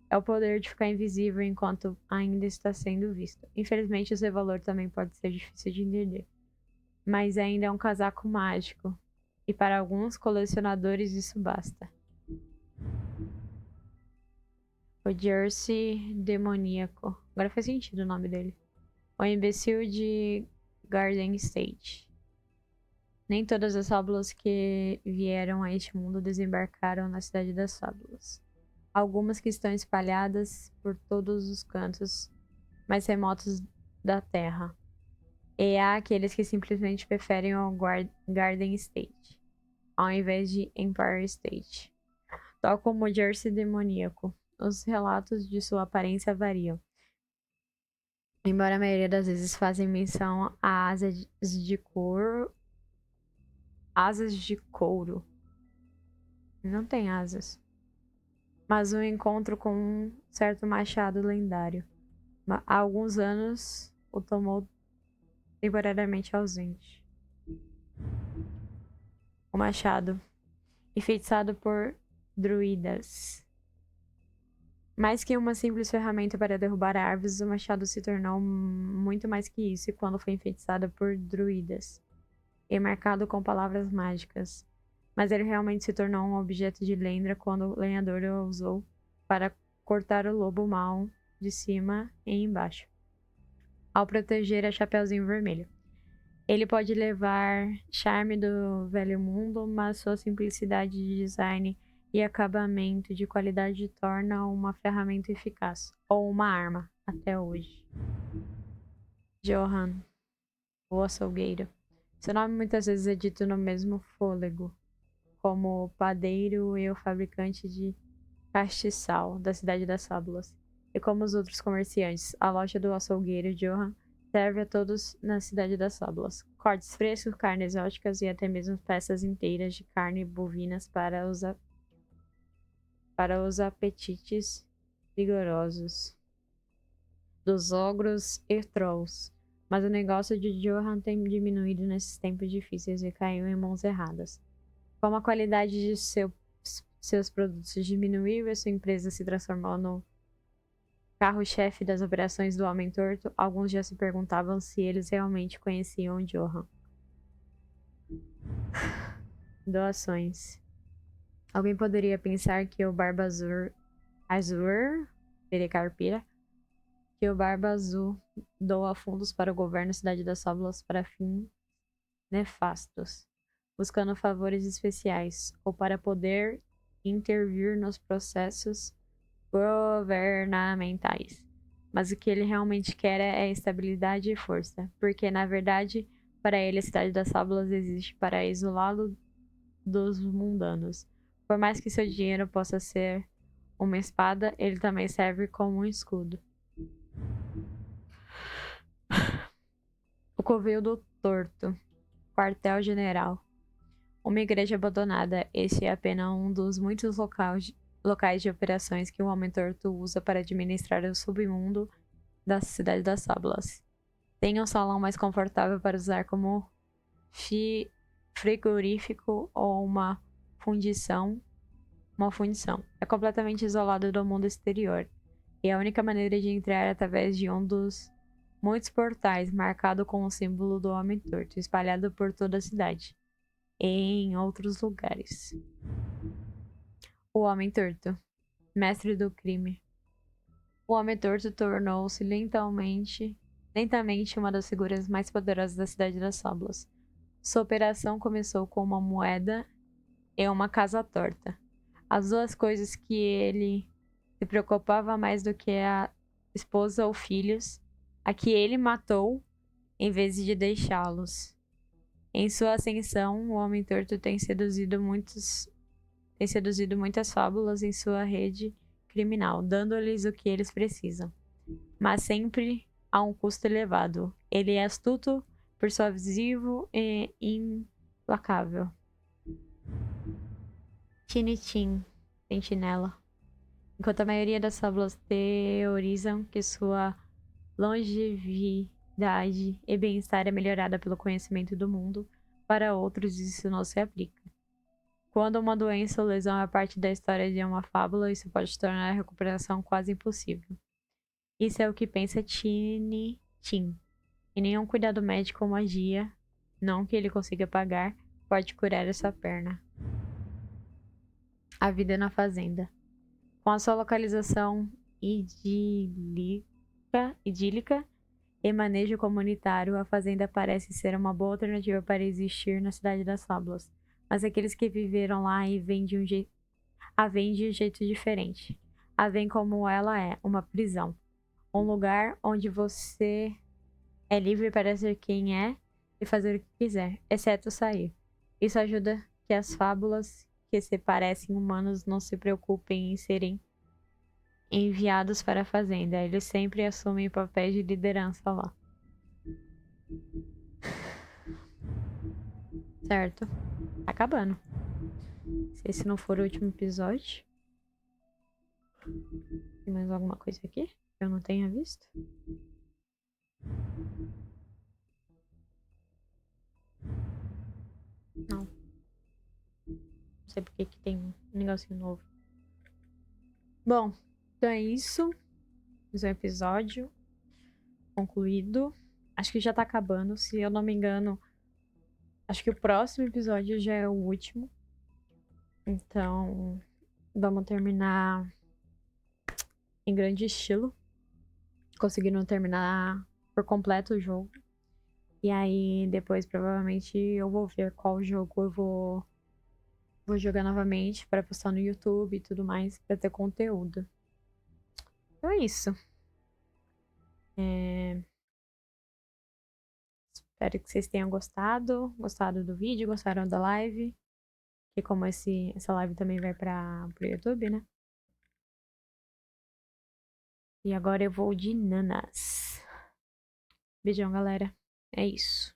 É o poder de ficar invisível enquanto ainda está sendo visto. Infelizmente, o seu valor também pode ser difícil de entender. Mas ainda é um casaco mágico. E para alguns colecionadores isso basta. O Jersey demoníaco. Agora faz sentido o nome dele. O imbecil de Garden State. Nem todas as fábulas que vieram a este mundo desembarcaram na cidade das fábulas. Algumas que estão espalhadas por todos os cantos mais remotos da Terra. E há aqueles que simplesmente preferem o Garden State, ao invés de Empire State. Tal como o Jersey demoníaco, os relatos de sua aparência variam. Embora a maioria das vezes fazem menção a asas de couro. Não tem asas. Mas um encontro com um certo machado lendário. Há alguns anos o tomou temporariamente ausente. O machado, enfeitiçado por druidas. Mais que uma simples ferramenta para derrubar árvores, o machado se tornou muito mais que isso quando foi enfeitiçado por druidas e marcado com palavras mágicas. Mas ele realmente se tornou um objeto de lenda quando o lenhador o usou para cortar o lobo mau de cima e embaixo, ao proteger a Chapeuzinho Vermelho. Ele pode levar charme do velho mundo, mas sua simplicidade de design e acabamento de qualidade torna uma ferramenta eficaz, ou uma arma, até hoje. Johan, o açougueiro. Seu nome muitas vezes é dito no mesmo fôlego, como o padeiro e o fabricante de castiçal da cidade das fábulas. E como os outros comerciantes, a loja do açougueiro Johan serve a todos na cidade das fábulas. Cortes frescos, carnes exóticas e até mesmo peças inteiras de carne bovinas para os apetites vigorosos dos ogros e trolls. Mas o negócio de Johan tem diminuído nesses tempos difíceis e caiu em mãos erradas. Como a qualidade de seus produtos diminuiu e sua empresa se transformou no carro-chefe das operações do Homem Torto, alguns já se perguntavam se eles realmente conheciam Johan. Doações. Alguém poderia pensar que o Barba Azul Pericarpira, que o Barba Azul doa fundos para o governo da Cidade das Fábulas para fins nefastos, buscando favores especiais, ou para poder intervir nos processos governamentais. Mas o que ele realmente quer é estabilidade e força, porque na verdade, para ele a cidade das Fábulas existe para isolá-lo dos mundanos. Por mais que seu dinheiro possa ser uma espada, ele também serve como um escudo. O Covil do Torto, quartel-general. Uma igreja abandonada. Este é apenas um dos muitos locais de operações que o Homem-Torto usa para administrar o submundo da cidade das Fábulas. Tem um salão mais confortável para usar como frigorífico ou uma fundição. É completamente isolado do mundo exterior. E a única maneira de entrar é através de um dos muitos portais marcado com o símbolo do Homem-Torto, espalhado por toda a cidade e em outros lugares. O Homem-Torto, mestre do crime. O Homem-Torto tornou-se lentamente uma das figuras mais poderosas da cidade das Fábulas. Sua operação começou com uma moeda e uma casa torta. As duas coisas que ele se preocupava mais do que a esposa ou filhos, a que ele matou em vez de deixá-los. Em sua ascensão, o Homem-Torto tem seduzido muitas fábulas em sua rede criminal, dando-lhes o que eles precisam. Mas sempre a um custo elevado. Ele é astuto, persuasivo e implacável. Tinitim, sentinela. Enquanto a maioria das fábulas teorizam que sua longevidade e bem-estar é melhorada pelo conhecimento do mundo, para outros isso não se aplica. Quando uma doença ou lesão é parte da história de uma fábula, isso pode tornar a recuperação quase impossível. Isso é o que pensa Tinitim. E nenhum cuidado médico ou magia, não que ele consiga pagar, pode curar essa perna. A vida na fazenda. Com a sua localização idílica e manejo comunitário, a fazenda parece ser uma boa alternativa para existir na cidade das Fábulas. Mas aqueles que viveram lá e veem de um jeito diferente. A veem como ela é, uma prisão. Um lugar onde você é livre para ser quem é e fazer o que quiser, exceto sair. Isso ajuda que as fábulas que se parecem humanos não se preocupem em serem enviados para a fazenda. Eles sempre assumem papéis de liderança lá. Certo. Tá acabando. Se esse não for o último episódio. Tem mais alguma coisa aqui que eu não tenha visto? Não. Não sei porque que tem um negocinho novo. Bom, então é isso. Mais um episódio concluído. Acho que já tá acabando. Se eu não me engano, acho que o próximo episódio já é o último. Então, vamos terminar em grande estilo. Conseguindo terminar por completo o jogo. E aí, depois, provavelmente, eu vou ver qual jogo eu vou jogar novamente para postar no YouTube e tudo mais, para ter conteúdo. Então é isso. Espero que vocês tenham gostado do vídeo, gostaram da live. E como essa live também vai pro YouTube, né? E agora eu vou de nanas. Beijão, galera. É isso.